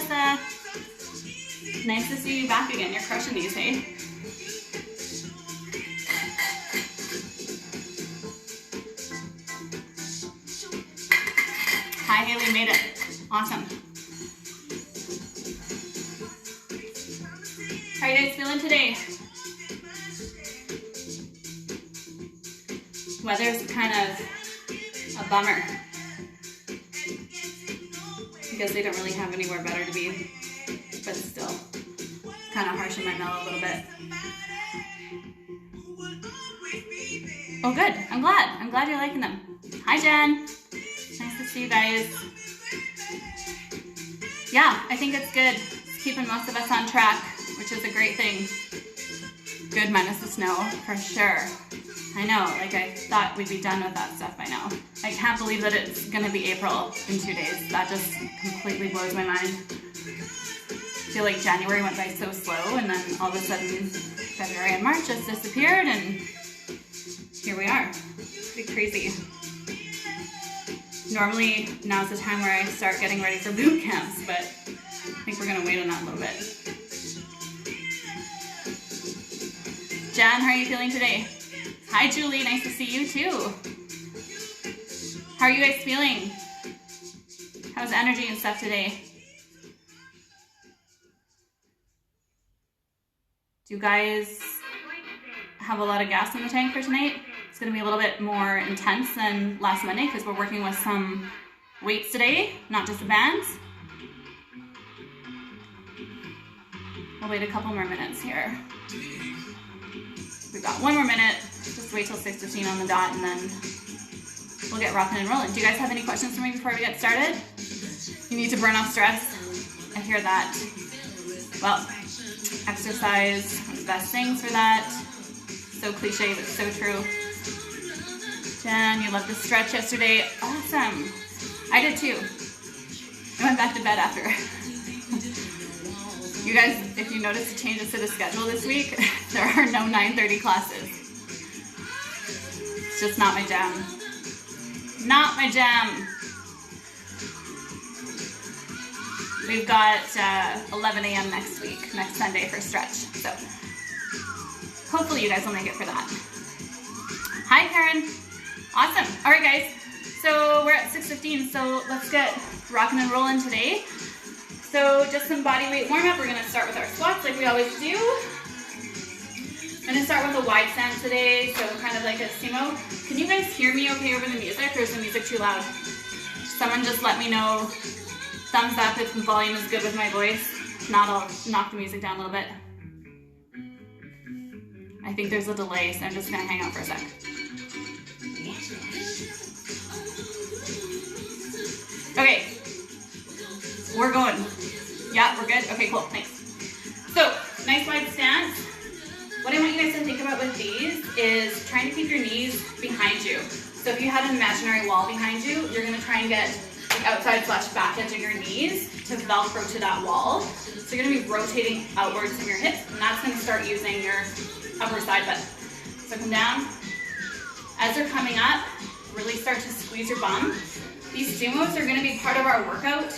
Tessa. Nice to see you back again. You're crushing these, hey? Hi, Haley, made it. Awesome. How are you guys feeling today? Weather's kind of a bummer because they don't really have anywhere better to be, but still kind of harsh in my mellow a little bit. Oh, good. I'm glad you're liking them. Hi, Jen. Nice to see you guys. Yeah, I think it's good. It's keeping most of us on track, which is a great thing. Good minus the snow, for sure. I know, like I thought we'd be done with that stuff by now. I can't believe that it's gonna be April in 2 days. That just completely blows my mind. I feel like January went by so slow, and then all of a sudden February and March just disappeared, and here we are. Pretty crazy. Normally, now's the time where I start getting ready for boot camps, but I think we're gonna wait on that a little bit. Jan, how are you feeling today? Hi, Julie, nice to see you too. How are you guys feeling? How's energy and stuff today? Do you guys have a lot of gas in the tank for tonight? It's gonna be a little bit more intense than last Monday because we're working with some weights today, not just the bands. We'll wait a couple more minutes here. We've got one more minute. Just wait till 6:15 on the dot and then we'll get rocking and rolling. Do you guys have any questions for me before we get started? You need to burn off stress. I hear that. Well, exercise, one of the best things for that. So cliche, but so true. Jen, you loved the stretch yesterday. Awesome. I did too. I went back to bed after. You guys, if you notice the changes to the schedule this week, there are no 9:30 classes. It's just not my jam. Not my jam. We've got 11 a.m. next week, next Sunday for stretch. So hopefully you guys will make it for that. Hi, Karen. Awesome. All right, guys. So we're at 6:15, so let's get rocking and rolling today. So just some body weight warm up. We're gonna start with our squats like we always do. I'm gonna start with a wide stand today, so kind of like a sumo. Can you guys hear me okay over the music, or is the music too loud? Someone just let me know. Thumbs up if the volume is good with my voice. If not, I'll knock the music down a little bit. I think there's a delay, so I'm just gonna hang out for a sec. Okay, we're going. Yeah, we're good? Okay, cool, thanks. So, nice wide stance. What I want you guys to think about with these is trying to keep your knees behind you. So if you have an imaginary wall behind you, you're gonna try and get the outside / back edge of your knees to Velcro to that wall. So you're gonna be rotating outwards from your hips, and that's gonna start using your upper side butt. So come down. As you're coming up, really start to squeeze your bum. These sumos are gonna be part of our workout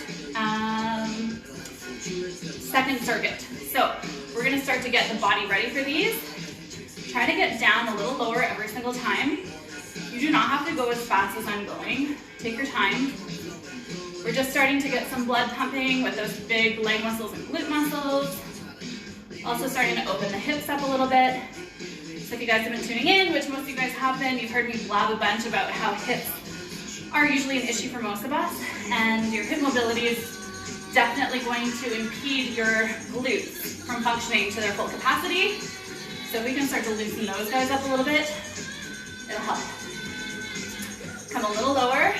second circuit. So we're gonna start to get the body ready for these. Try to get down a little lower every single time. You do not have to go as fast as I'm going. Take your time. We're just starting to get some blood pumping with those big leg muscles and glute muscles. Also starting to open the hips up a little bit. So if you guys have been tuning in, which most of you guys have been, you've heard me blab a bunch about how hips are usually an issue for most of us, and your hip mobility is definitely going to impede your glutes from functioning to their full capacity. So if we can start to loosen those guys up a little bit, it'll help. Come a little lower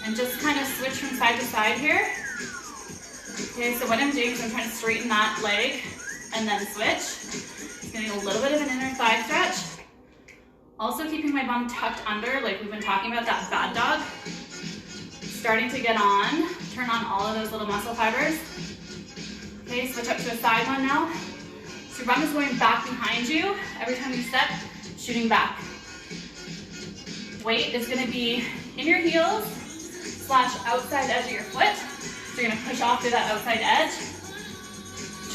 and just kind of switch from side to side here. Okay, so what I'm doing is I'm trying to straighten that leg and then switch. It's getting a little bit of an inner thigh stretch. Also keeping my bum tucked under, like we've been talking about, that bad dog. Starting to get on, turn on all of those little muscle fibers. Okay, switch up to a side one now. So your bum is going back behind you. Every time you step, shooting back. Weight is gonna be in your heels / outside edge of your foot. So you're gonna push off through that outside edge.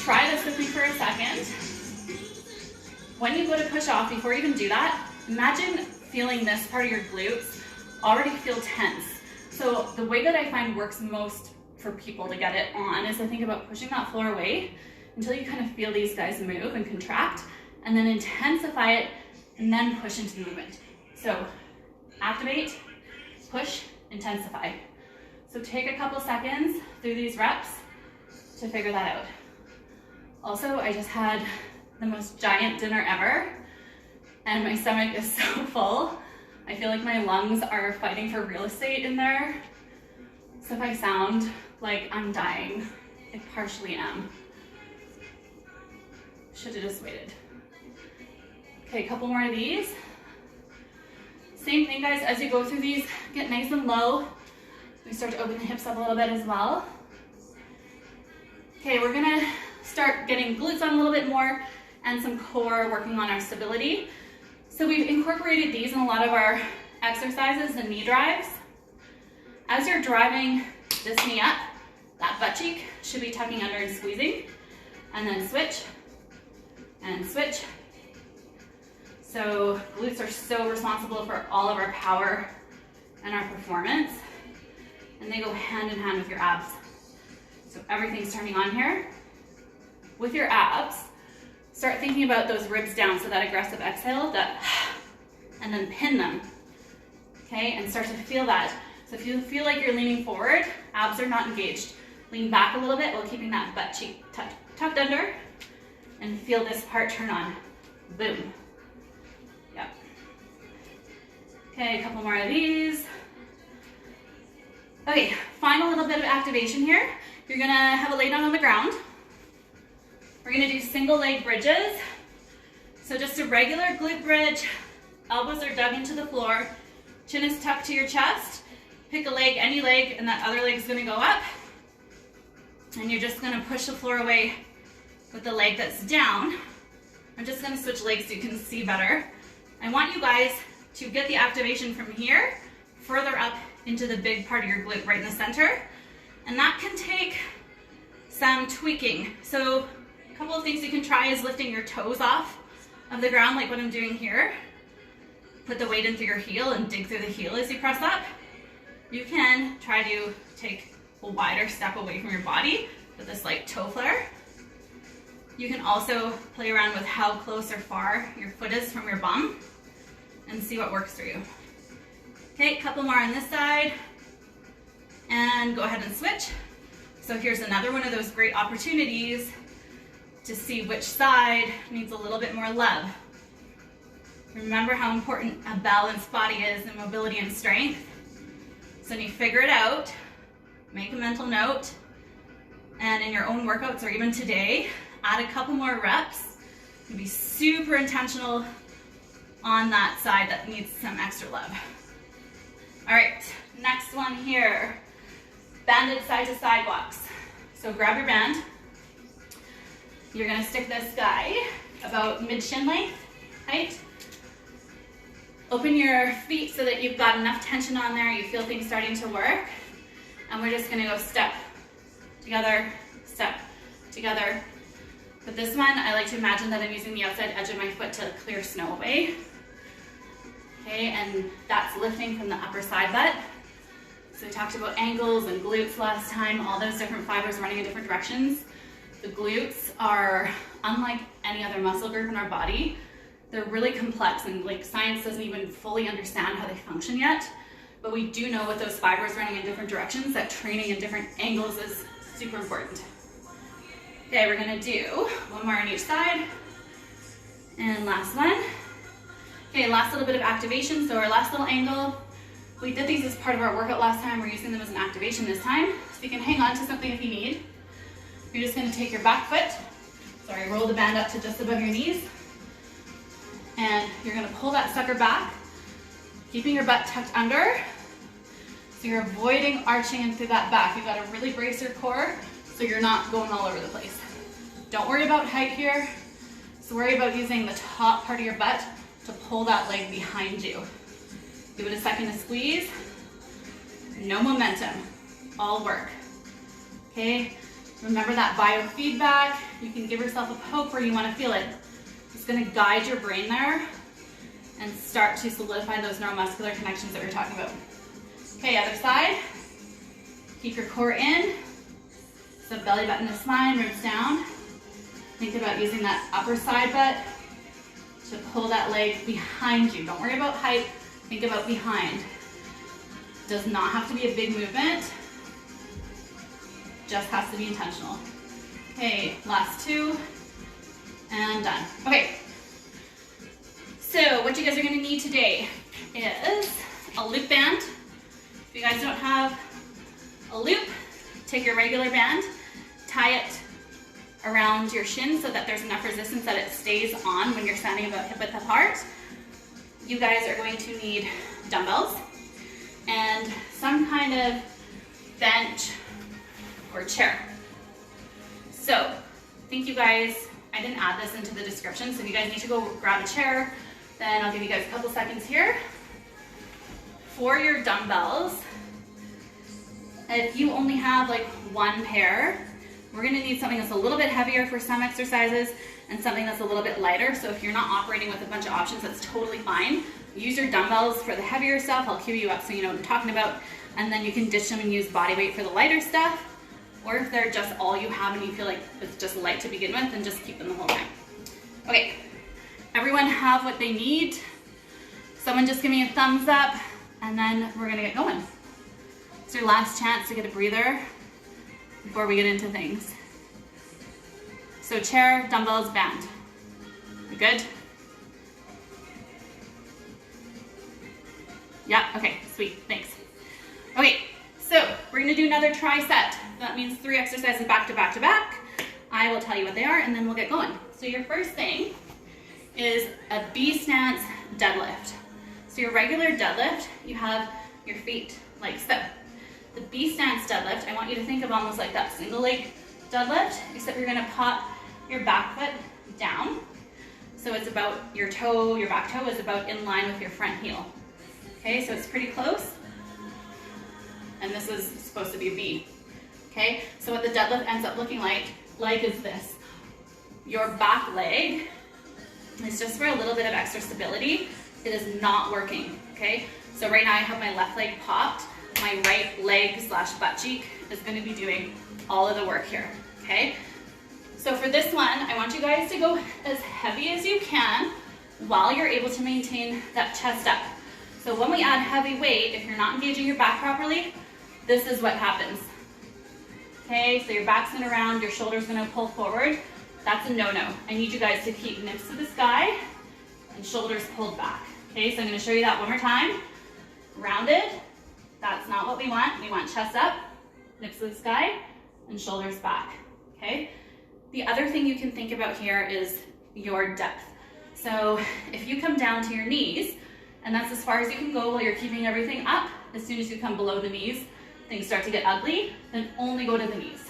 Try this with me for a second. When you go to push off, before you even do that, imagine feeling this part of your glutes already feel tense. So the way that I find works most for people to get it on is to think about pushing that floor away until you kind of feel these guys move and contract, and then intensify it, and then push into the movement. So activate, push, intensify. So take a couple seconds through these reps to figure that out. Also, I just had the most giant dinner ever, and my stomach is so full. I feel like my lungs are fighting for real estate in there. So if I sound like I'm dying, I partially am. Should have just waited. Okay, a couple more of these. Same thing, guys, as you go through these, get nice and low. We start to open the hips up a little bit as well. Okay, we're gonna start getting glutes on a little bit more and some core, working on our stability. So we've incorporated these in a lot of our exercises and knee drives. As you're driving this knee up, that butt cheek should be tucking under and squeezing, and then switch, and switch. So glutes are so responsible for all of our power and our performance, and they go hand in hand with your abs. So everything's turning on here. With your abs, start thinking about those ribs down, so that aggressive exhale, that, and then pin them, okay? And start to feel that. So if you feel like you're leaning forward, abs are not engaged. Lean back a little bit while keeping that butt cheek tucked under, and feel this part turn on. Boom. Yep. Okay, a couple more of these. Okay, final little bit of activation here. You're gonna have a lay down on the ground. We're gonna do single leg bridges. So just a regular glute bridge. Elbows are dug into the floor. Chin is tucked to your chest. Pick a leg, any leg, and that other leg is gonna go up. And you're just gonna push the floor away with the leg that's down. I'm just gonna switch legs so you can see better. I want you guys to get the activation from here, further up into the big part of your glute right in the center. And that can take some tweaking. So a couple of things you can try is lifting your toes off of the ground, like what I'm doing here. Put the weight in through your heel and dig through the heel as you press up. You can try to take a wider step away from your body with this like toe flare. You can also play around with how close or far your foot is from your bum and see what works for you. Okay, a couple more on this side, and go ahead and switch. So here's another one of those great opportunities to see which side needs a little bit more love. Remember how important a balanced body is in mobility and strength. So when you figure it out, make a mental note, and in your own workouts or even today, add a couple more reps and be super intentional on that side that needs some extra love. All right, next one here, banded side to side walks. So grab your band. You're gonna stick this guy about mid shin length height. Open your feet so that you've got enough tension on there, you feel things starting to work. And we're just gonna go step together, step together. But this one, I like to imagine that I'm using the outside edge of my foot to clear snow away. Okay, and that's lifting from the upper side butt. So we talked about ankles and glutes last time, all those different fibers running in different directions. The glutes are unlike any other muscle group in our body. They're really complex, and like science doesn't even fully understand how they function yet. But we do know with those fibers running in different directions that training in different angles is super important. Okay, we're gonna do one more on each side. And last one. Okay, last little bit of activation. So our last little angle, we did these as part of our workout last time. We're using them as an activation this time. So you can hang on to something if you need. You're just gonna take your back foot, roll the band up to just above your knees. And you're gonna pull that sucker back, keeping your butt tucked under. So you're avoiding arching in through that back. You've got to really brace your core so you're not going all over the place. Don't worry about height here. So worry about using the top part of your butt to pull that leg behind you. Give it a second to squeeze. No momentum, all work. okay? Remember that biofeedback. You can give yourself a poke where you want to feel it. It's going to guide your brain there and start to solidify those neuromuscular connections that we were talking about. Okay, other side. Keep your core in. So belly button is fine, ribs down. Think about using that upper side butt to pull that leg behind you. Don't worry about height, think about behind. Does not have to be a big movement, just has to be intentional. Okay, last two, and done. Okay, so what you guys are gonna need today is a loop band. If you guys don't have a loop, take your regular band, tie it around your shin so that there's enough resistance that it stays on when you're standing about hip width apart. You guys are going to need dumbbells and some kind of bench or chair. So I think you guys, I didn't add this into the description, so if you guys need to go grab a chair, then I'll give you guys a couple seconds here. For your dumbbells, if you only have like one pair, we're gonna need something that's a little bit heavier for some exercises and something that's a little bit lighter. So if you're not operating with a bunch of options, that's totally fine. Use your dumbbells for the heavier stuff. I'll cue you up so you know what I'm talking about. And then you can ditch them and use body weight for the lighter stuff. Or if they're just all you have and you feel like it's just light to begin with, then just keep them the whole time. Okay, everyone have what they need. Someone just give me a thumbs up and then we're gonna get going. It's your last chance to get a breather before we get into things. So chair, dumbbells, band. We good? Yeah, okay, sweet, thanks. Okay, so we're gonna do another tricep. That means 3 exercises back to back to back. I will tell you what they are and then we'll get going. So your first thing is a B stance deadlift. So your regular deadlift, you have your feet like so. The B stance deadlift, I want you to think of almost like that single leg deadlift, except you're gonna pop your back foot down. So it's about your toe, your back toe is about in line with your front heel. Okay, so it's pretty close. And this is supposed to be a B. Okay, so what the deadlift ends up looking like is this. Your back leg is just for a little bit of extra stability. It is not working, okay? So right now I have my left leg popped. My right leg slash butt cheek is gonna be doing all of the work here, okay? So for this one, I want you guys to go as heavy as you can while you're able to maintain that chest up. So when we add heavy weight, if you're not engaging your back properly, this is what happens. Okay, so your back's gonna round, your shoulder's gonna pull forward. That's a no-no. I need you guys to keep nips to the sky and shoulders pulled back. Okay, so I'm gonna show you that one more time. Rounded. That's not what we want. We want chest up, nips to the sky, and shoulders back, okay? The other thing you can think about here is your depth. So if you come down to your knees, and that's as far as you can go while you're keeping everything up, as soon as you come below the knees, things start to get ugly, then only go to the knees,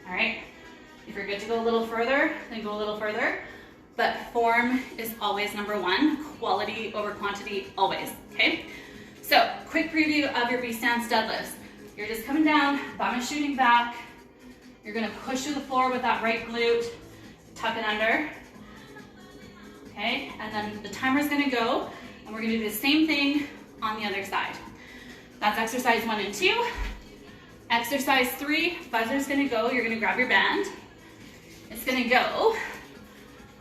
all right? If you're good to go a little further, then go a little further, but form is always number one, quality over quantity, always, okay? So, quick preview of your B stance deadlifts. You're just coming down, bum is shooting back. You're gonna push through the floor with that right glute, tuck it under. Okay, and then the timer's gonna go, and we're gonna do the same thing on the other side. That's exercise 1 and 2. Exercise 3, buzzer's gonna go, you're gonna grab your band. It's gonna go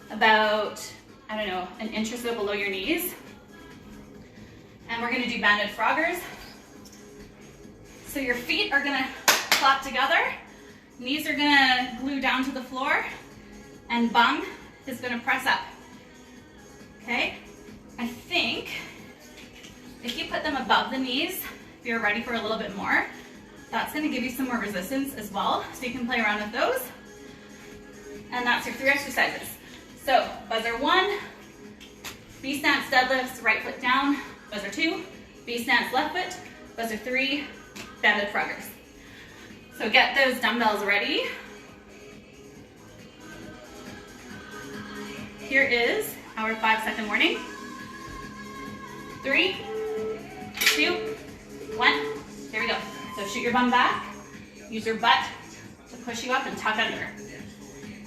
about, I don't know, an inch or so below your knees. And we're gonna do banded froggers. So your feet are gonna clap together, knees are gonna glue down to the floor, and bum is gonna press up. Okay? I think if you put them above the knees, if you're ready for a little bit more, that's gonna give you some more resistance as well, so you can play around with those. And that's your 3 exercises. So, buzzer 1, B stance deadlifts, right foot down. Buzzer 2, B stance left foot. Buzzer 3, banded froggers. So get those dumbbells ready. Here is our 5-second warning. 3, 2, 1. Here we go. So shoot your bum back. Use your butt to push you up and tuck under.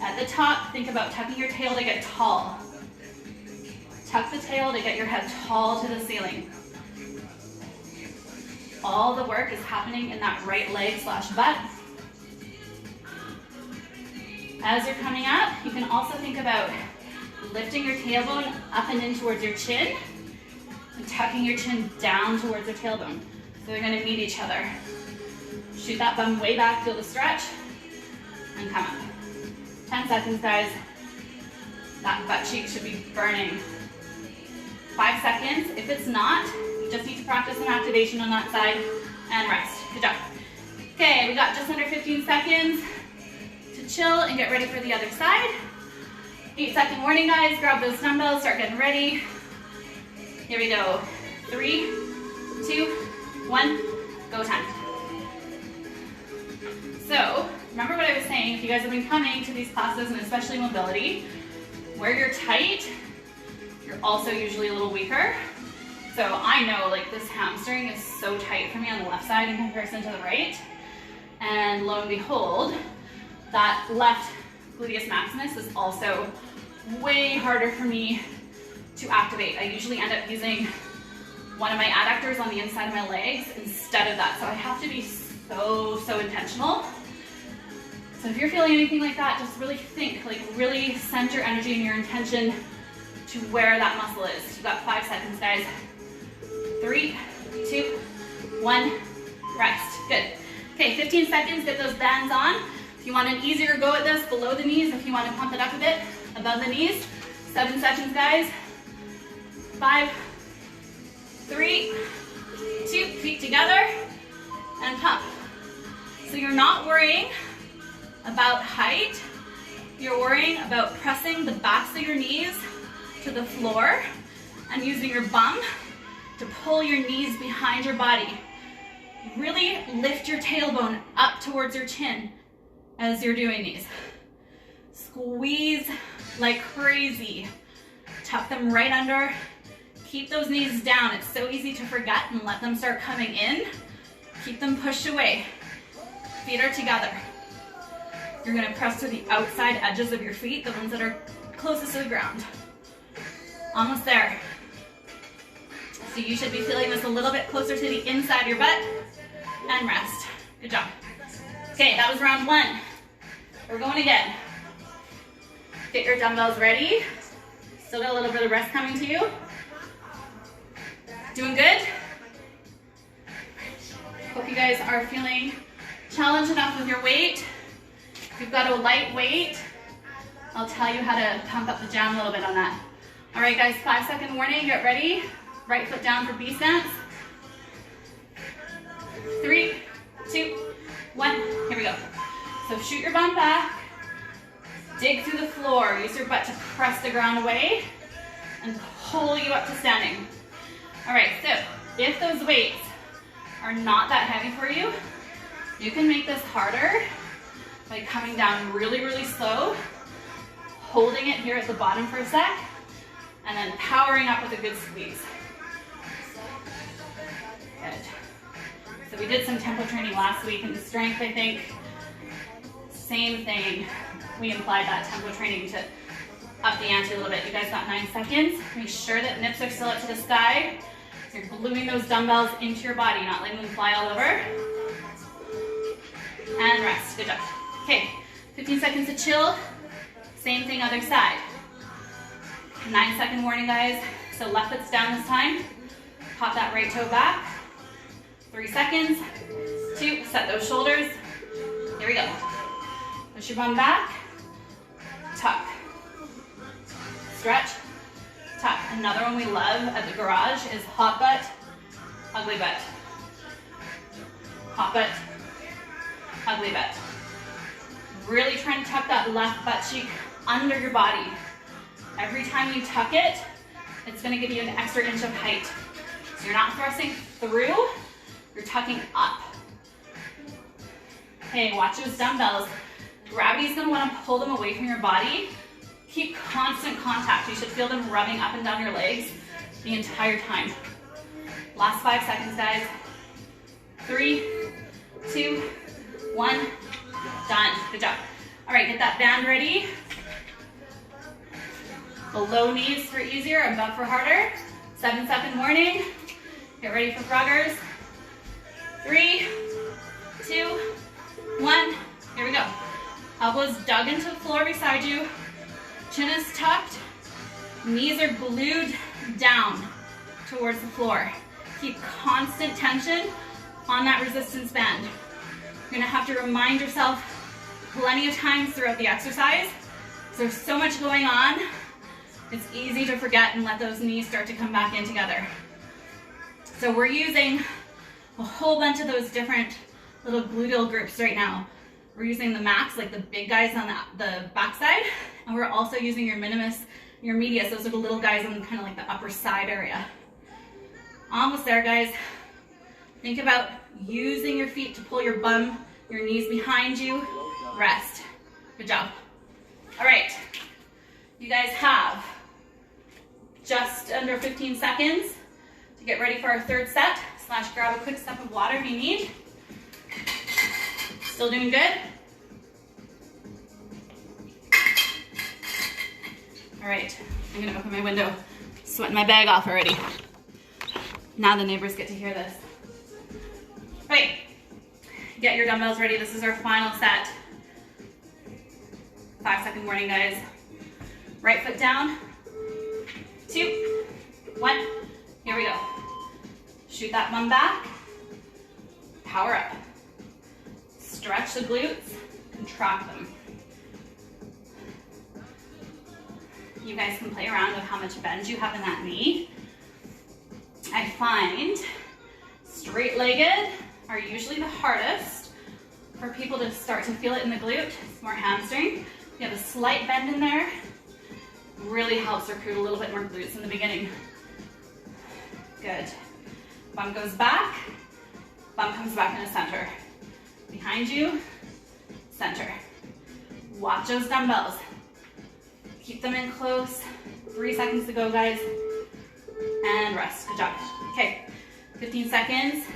At the top, think about tucking your tail to get tall. Tuck the tail to get your head tall to the ceiling. All the work is happening in that right leg slash butt. As you're coming up, you can also think about lifting your tailbone up and in towards your chin and tucking your chin down towards your tailbone. So they're gonna meet each other. Shoot that bum way back, feel the stretch, and come up. 10 seconds, guys. That butt cheek should be burning. 5 seconds. If it's not, you just need to practice some activation on that side and rest. Good job. Okay, we got just under 15 seconds to chill and get ready for the other side. 8-second warning, guys. Grab those dumbbells, start getting ready. Here we go. 3, 2, 1, go time. So, remember what I was saying, if you guys have been coming to these classes, and especially mobility, where you're tight, you're also usually a little weaker. So I know like this hamstring is so tight for me on the left side in comparison to the right. And lo and behold, that left gluteus maximus is also way harder for me to activate. I usually end up using one of my adductors on the inside of my legs instead of that. So I have to be so intentional. So if you're feeling anything like that, just really think, like really send your energy and your intention to where that muscle is. You've got 5 seconds, guys. 3, 2, 1, rest. Good. Okay, 15 seconds, get those bands on. If you want an easier go at this, below the knees. If you want to pump it up a bit, above the knees. 7 seconds, guys. 5, 3, 2, feet together, and pump. So you're not worrying about height. You're worrying about pressing the backs of your knees to the floor and using your bum to pull your knees behind your body. Really lift your tailbone up towards your chin as you're doing these. Squeeze like crazy. Tuck them right under. Keep those knees down. It's so easy to forget and let them start coming in. Keep them pushed away. Feet are together. You're gonna press to the outside edges of your feet, the ones that are closest to the ground. Almost there. So you should be feeling this a little bit closer to the inside of your butt, and rest. Good job. Okay, that was round 1. We're going again. Get your dumbbells ready. Still got a little bit of rest coming to you. Doing good? Hope you guys are feeling challenged enough with your weight. If you've got a light weight, I'll tell you how to pump up the jam a little bit on that. All right, guys, 5-second warning, get ready. Right foot down for B stance. 3, 2, 1, here we go. So shoot your bum back, dig through the floor, use your butt to press the ground away, and pull you up to standing. All right, so if those weights are not that heavy for you, you can make this harder by coming down really slow, holding it here at the bottom for a sec, and then powering up with a good squeeze. Good. So we did some tempo training last week in strength, I think. Same thing. We applied that tempo training to up the ante a little bit. You guys got 9 seconds. Make sure that nips are still up to the sky. You're gluing those dumbbells into your body, not letting them fly all over. And rest. Good job. Okay, 15 seconds to chill. Same thing, other side. 9-second warning, guys. So left foot's down this time. Pop that right toe back. 3 seconds. 2, set those shoulders. Here we go. Push your bum back. Tuck. Stretch. Tuck. Another one we love at the garage is hot butt, ugly butt. Hot butt, ugly butt. Really trying to tuck that left butt cheek under your body. Every time you tuck it, it's gonna give you an extra inch of height. So you're not thrusting through, you're tucking up. Okay, watch those dumbbells. Gravity's gonna wanna pull them away from your body. Keep constant contact. You should feel them rubbing up and down your legs the entire time. Last 5 seconds, guys. 3, 2, 1, Done. Good job. All right, get that band ready. Below knees for easier, above for harder. 7-second warning. Get ready for froggers. 3, 2, 1. Here we go. Elbows dug into the floor beside you. Chin is tucked. Knees are glued down towards the floor. Keep constant tension on that resistance band. You're gonna have to remind yourself plenty of times throughout the exercise. There's so much going on, it's easy to forget and let those knees start to come back in together. So we're using a whole bunch of those different little gluteal groups right now. We're using the max, like the big guys on the backside, and we're also using your minimus, your medius. Those are the little guys on kind of like the upper side area. Almost there, guys. Think about using your feet to pull your bum, your knees behind you. Rest. Good job. All right. You guys have just under 15 seconds to get ready for our third set. / grab a quick sip of water if you need. Still doing good? All right, I'm gonna open my window. Sweating my bag off already. Now the neighbors get to hear this. Right, get your dumbbells ready. This is our final set. 5-second warning, guys. Right foot down. 2, 1, here we go. Shoot that bum back. Power up. Stretch the glutes, contract them. You guys can play around with how much bend you have in that knee. I find straight-legged are usually the hardest for people to start to feel it in the glute. It's more hamstring. You have a slight bend in there. Really helps recruit a little bit more glutes in the beginning. Good. Bum goes back. Bum comes back in the center. Behind you, center. Watch those dumbbells. Keep them in close. 3 seconds to go, guys. And rest. Good job. Okay, 15 seconds.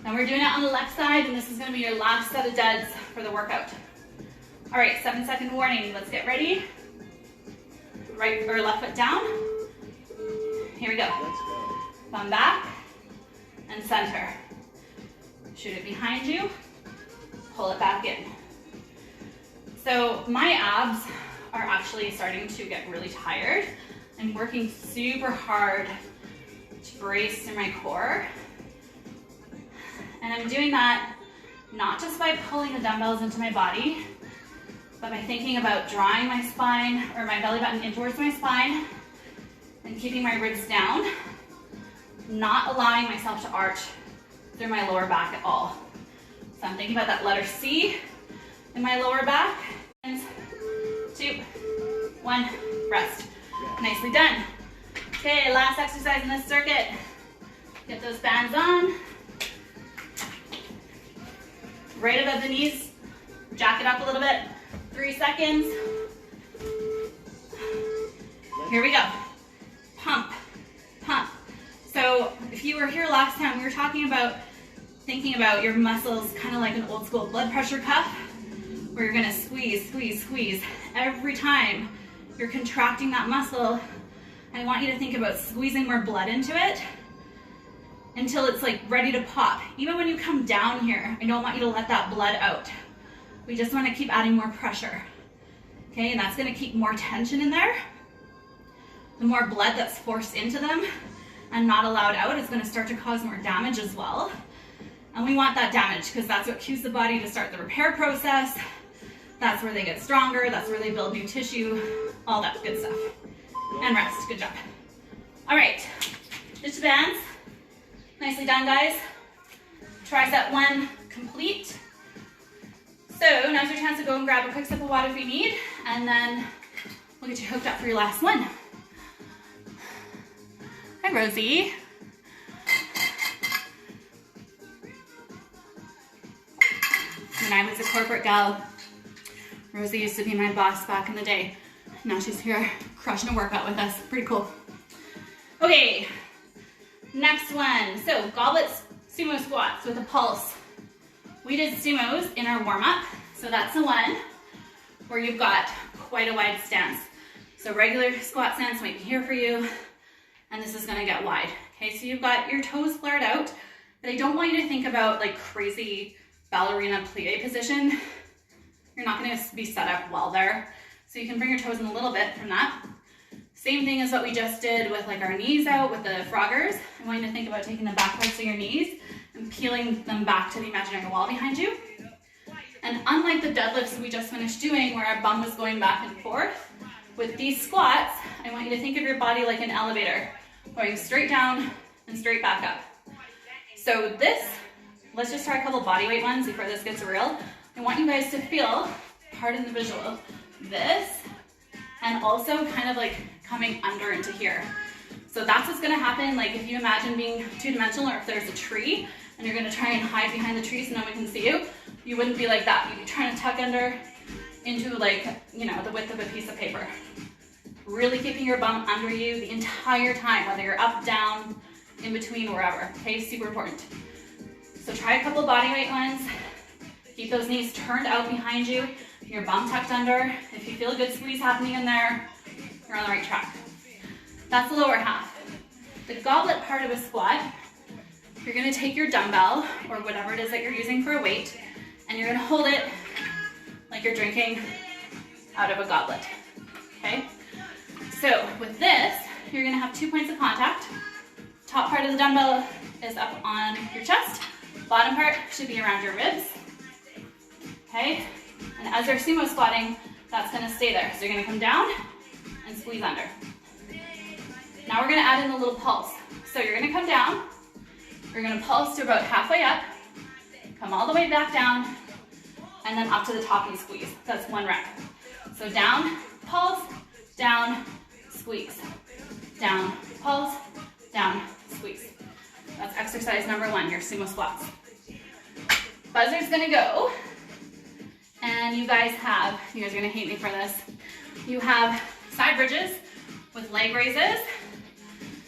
Now we're doing it on the left side, and this is going to be your last set of deads for the workout. All right, 7-second warning. Let's get ready. Right or left foot down. Here we go. Bum back and center. Shoot it behind you. Pull it back in. So my abs are actually starting to get really tired. I'm working super hard to brace through my core. And I'm doing that not just by pulling the dumbbells into my body, but by thinking about drawing my spine or my belly button in towards my spine and keeping my ribs down, not allowing myself to arch through my lower back at all. So I'm thinking about that letter C in my lower back. 2, 1, rest. Nicely done. Okay, last exercise in this circuit. Get those bands on. Right above the knees. Jack it up a little bit. 3 seconds. Here we go. Pump, pump. So if you were here last time, we were talking about thinking about your muscles kind of like an old school blood pressure cuff, where you're gonna squeeze, squeeze, squeeze. Every time you're contracting that muscle, I want you to think about squeezing more blood into it until it's like ready to pop. Even when you come down here, I don't want you to let that blood out. We just want to keep adding more pressure. Okay, and that's gonna keep more tension in there. The more blood that's forced into them and not allowed out is gonna start to cause more damage as well. And we want that damage because that's what cues the body to start the repair process. That's where they get stronger, that's where they build new tissue, all that good stuff. And rest, good job. All right, ditch bands. Nicely done, guys. Tricep 1 complete. So now's your chance to go and grab a quick sip of water if you need, and then we'll get you hooked up for your last one. Hi, Rosie. When I was a corporate gal, Rosie used to be my boss back in the day. Now she's here crushing a workout with us. Pretty cool. Okay, next one. So goblet sumo squats with a pulse. We did sumos in our warm-up, so that's the one where you've got quite a wide stance. So regular squat stance might be here for you, and this is gonna get wide. Okay, so you've got your toes flared out, but I don't want you to think about like crazy ballerina plie position. You're not gonna be set up well there. So you can bring your toes in a little bit from that. Same thing as what we just did with like our knees out with the froggers. I want you to think about taking the back parts of your knees and peeling them back to the imaginary wall behind you. And unlike the deadlifts we just finished doing where our bum was going back and forth, with these squats, I want you to think of your body like an elevator, going straight down and straight back up. So this, let's just try a couple body weight ones before this gets real. I want you guys to feel, pardon the visual, this, and also kind of like coming under into here. So that's what's gonna happen, like if you imagine being two-dimensional, or if there's a tree and you're gonna try and hide behind the tree so no one can see you, you wouldn't be like that. You'd be trying to tuck under into like, you know, the width of a piece of paper. Really keeping your bum under you the entire time, whether you're up, down, in between, wherever, okay? Super important. So try a couple body weight ones. Keep those knees turned out behind you, your bum tucked under. If you feel a good squeeze happening in there, you're on the right track. That's the lower half. The goblet part of a squat, you're gonna take your dumbbell, or whatever it is that you're using for a weight, and you're gonna hold it like you're drinking out of a goblet, okay? So with this, you're gonna have 2 points of contact. Top part of the dumbbell is up on your chest. Bottom part should be around your ribs, okay? And as you're sumo squatting, that's gonna stay there. So you're gonna come down and squeeze under. Now we're gonna add in a little pulse. So you're gonna come down, you're gonna pulse to about halfway up, come all the way back down, and then up to the top and squeeze. That's 1 rep. So down, pulse, down, squeeze. Down, pulse, down, squeeze. That's exercise number 1, your sumo squats. Buzzer's gonna go, and you guys are gonna hate me for this, you have side bridges with leg raises.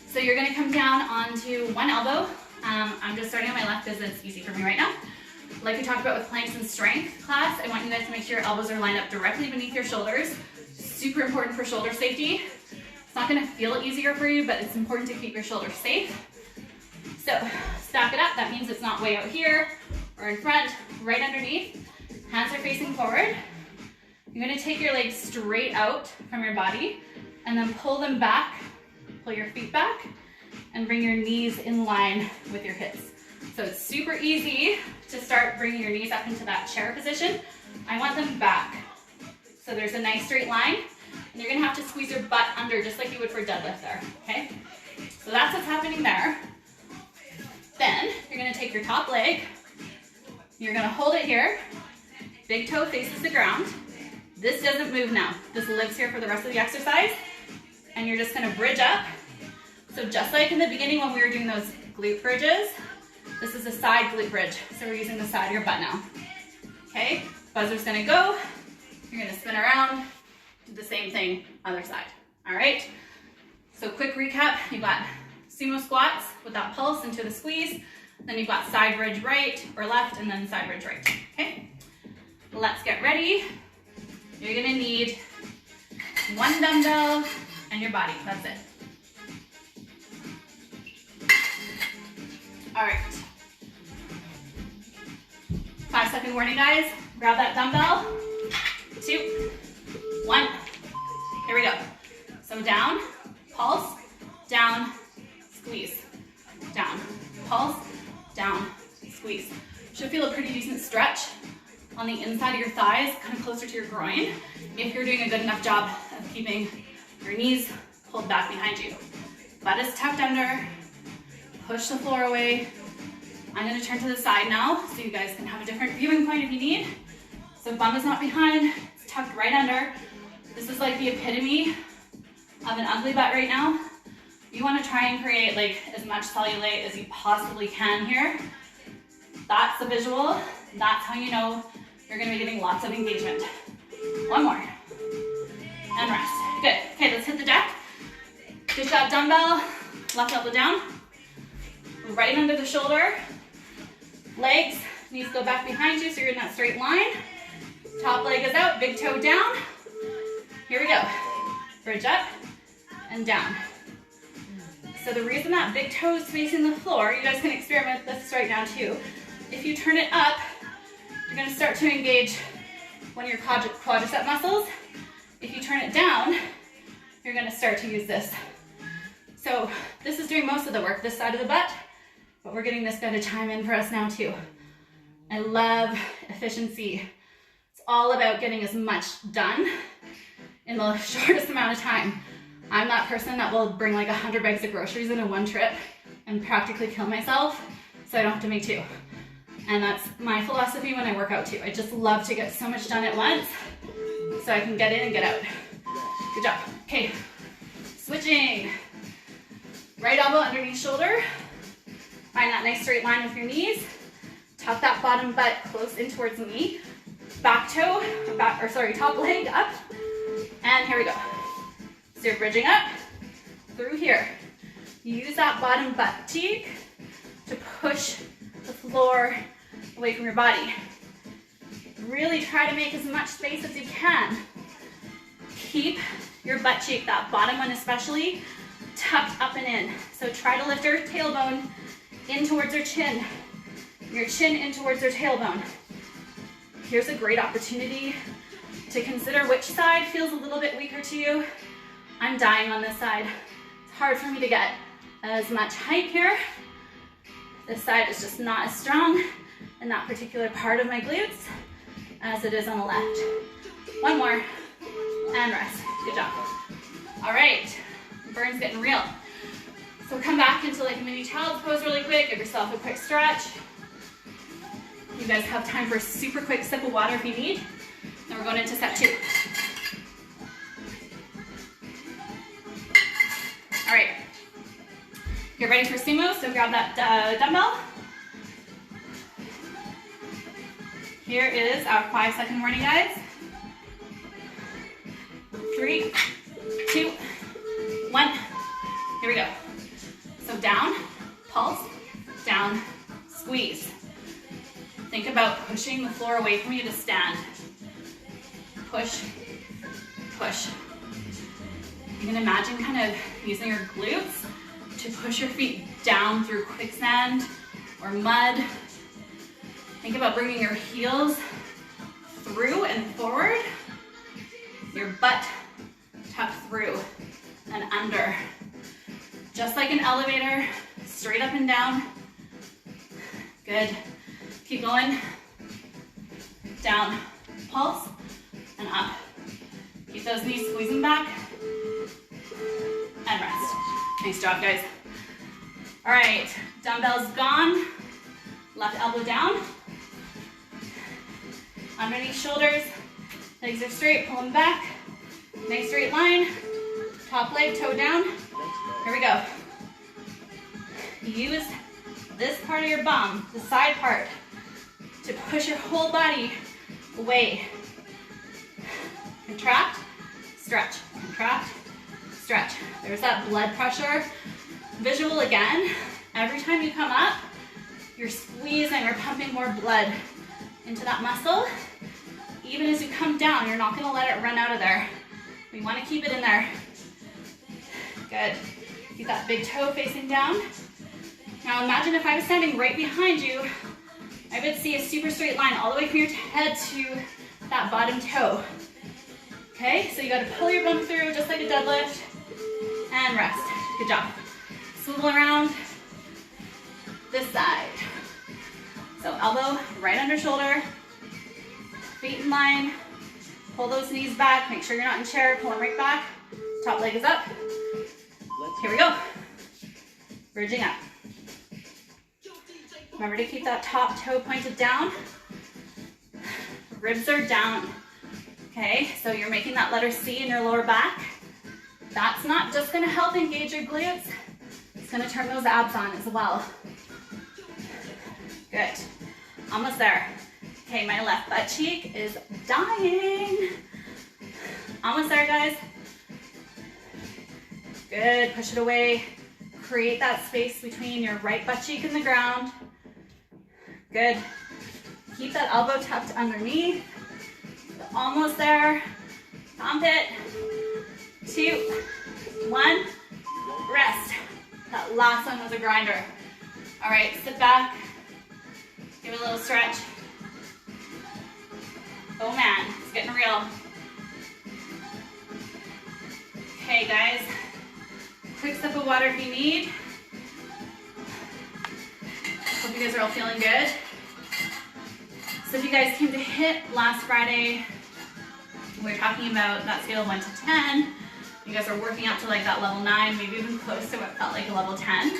So you're gonna come down onto one elbow. I'm just starting on my left because it's easy for me right now. Like we talked about with planks and strength class, I want you guys to make sure your elbows are lined up directly beneath your shoulders. Super important for shoulder safety. It's not gonna feel easier for you, but it's important to keep your shoulders safe. So stack it up. That means it's not way out here or in front, right underneath. Hands are facing forward. You're gonna take your legs straight out from your body and then pull them back, pull your feet back, and bring your knees in line with your hips. So it's super easy to start bringing your knees up into that chair position. I want them back. So there's a nice straight line, and you're gonna have to squeeze your butt under just like you would for deadlift there, okay? So that's what's happening there. Then you're gonna take your top leg, you're gonna hold it here, big toe faces the ground. This doesn't move now. This lives here for the rest of the exercise, and you're just gonna bridge up. So just like in the beginning when we were doing those glute bridges, this is a side glute bridge. So we're using the side of your butt now. Okay, buzzer's gonna go. You're gonna spin around, do the same thing, other side. All right, so quick recap. You've got sumo squats with that pulse into the squeeze. Then you've got side bridge right or left, and then side bridge right, okay? Let's get ready. You're gonna need 1 dumbbell and your body, that's it. All right. 5-second warning, guys. Grab that dumbbell. 2, 1. Here we go. So down, pulse, down, squeeze. Down, pulse, down, squeeze. Should feel a pretty decent stretch on the inside of your thighs, kind of closer to your groin, if you're doing a good enough job of keeping your knees pulled back behind you. Butt is tucked under. Push the floor away. I'm gonna turn to the side now so you guys can have a different viewing point if you need. So bum is not behind, it's tucked right under. This is like the epitome of an ugly butt right now. You wanna try and create like as much cellulite as you possibly can here. That's the visual. That's how you know you're gonna be getting lots of engagement. 1 more. And rest. Good. Okay, let's hit the deck. Push that dumbbell, left elbow down. Right under the shoulder. Legs Knees go back behind you so you're in that straight line. Top leg is out, big toe down. Here we go. Bridge up and down. So the reason that big toe is facing the floor, you guys can experiment with this right now too. If you turn it up, you're gonna start to engage one of your quadricep muscles. If you turn it down, you're gonna start to use this. So this is doing most of the work, this side of the butt, but we're getting this guy to chime in for us now too. I love efficiency. It's all about getting as much done in the shortest amount of time. I'm that person that will bring like 100 bags of groceries in one trip and practically kill myself so I don't have to make two. And that's my philosophy when I work out too. I just love to get so much done at once so I can get in and get out. Good job. Okay, switching. Right elbow underneath shoulder. Find that nice straight line with your knees. Tuck that bottom butt close in towards the knee. Back toe, top leg up. And here we go. So you're bridging up through here. Use that bottom butt cheek to push the floor away from your body. Really try to make as much space as you can. Keep your butt cheek, that bottom one especially, tucked up and in. So try to lift your tailbone in towards your chin in towards your tailbone. Here's a great opportunity to consider which side feels a little bit weaker to you. I'm dying on this side. It's hard for me to get as much height here. This side is just not as strong in that particular part of my glutes as it is on the left. One more, and rest. Good job. All right, burn's getting real. So come back into like a mini child's pose really quick. Give yourself a quick stretch. You guys have time for a super quick sip of water if you need. Then we're going into set 2. All right, get ready for sumo, so grab that dumbbell. Here is our 5-second warning, guys. 3, 2, 1. Here we go. So down, pulse, down, squeeze. Think about pushing the floor away from you to stand. Push, push. You can imagine kind of using your glutes to push your feet down through quicksand or mud. Think about bringing your heels through and forward. Your butt tucked through and under. Just like an elevator, straight up and down. Good. Keep going. Down, pulse, and up. Keep those knees squeezing back. And rest. Nice job, guys. All right, dumbbells gone. Left elbow down. Underneath shoulders. Legs are straight, pull them back. Nice straight line. Top leg, toe down. Here we go. Use this part of your bum, the side part, to push your whole body away. Contract, stretch, contract, stretch. There's that blood pressure visual again. Every time you come up, you're squeezing or pumping more blood into that muscle. Even as you come down, you're not gonna let it run out of there. We wanna keep it in there. Good. Keep that big toe facing down. Now imagine if I was standing right behind you, I would see a super straight line all the way from your head to that bottom toe. Okay, so you gotta pull your bum through just like a deadlift and rest. Good job. Swivel around this side. So elbow right under shoulder, feet in line, pull those knees back, make sure you're not in chair, pull them right back. Top leg is up. Here we go. Bridging up. Remember to keep that top toe pointed down. Ribs are down. Okay, so you're making that letter C in your lower back. That's not just gonna help engage your glutes, it's gonna turn those abs on as well. Good, almost there. Okay, my left butt cheek is dying. Almost there, guys. Good, push it away. Create that space between your right butt cheek and the ground. Good. Keep that elbow tucked underneath. We're almost there. Pump it. 2, 1, rest. That last one was a grinder. All right, sit back. Give it a little stretch. Oh man, it's getting real. Okay guys, quick sip of water if you need. Hope you guys are all feeling good. So if you guys came to HIIT last Friday, we were talking about that scale of 1 to 10. You guys are working up to like that level 9, maybe even close to what felt like a level 10.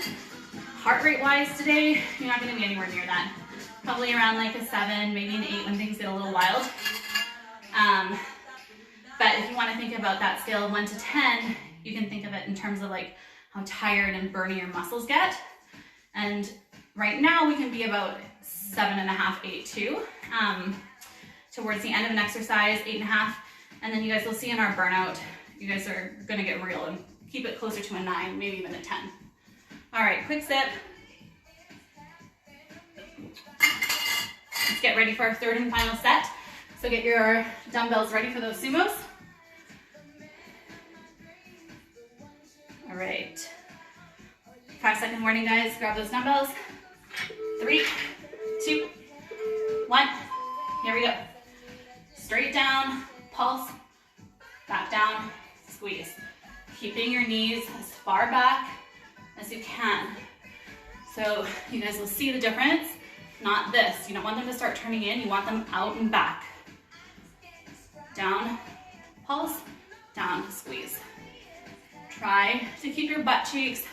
Heart rate wise today, you're not gonna be anywhere near that. Probably around like a 7, maybe an 8 when things get a little wild. But if you wanna think about that scale of 1 to 10, you can think of it in terms of like how tired and burny your muscles get. And right now we can be about 7.5, 8 too. Towards the end of an exercise, 8.5. And then you guys will see in our burnout, you guys are gonna get real and keep it closer to a 9, maybe even a 10. All right, quick sip. Let's get ready for our third and final set. So get your dumbbells ready for those sumos. All right. 5-second warning, guys. Grab those dumbbells. 3, 2, 1. Here we go. Straight down, pulse, back down, squeeze. Keeping your knees as far back as you can. So you guys will see the difference. Not this. You don't want them to start turning in. You want them out and back. Down, pulse, down, squeeze. Try to keep your butt cheeks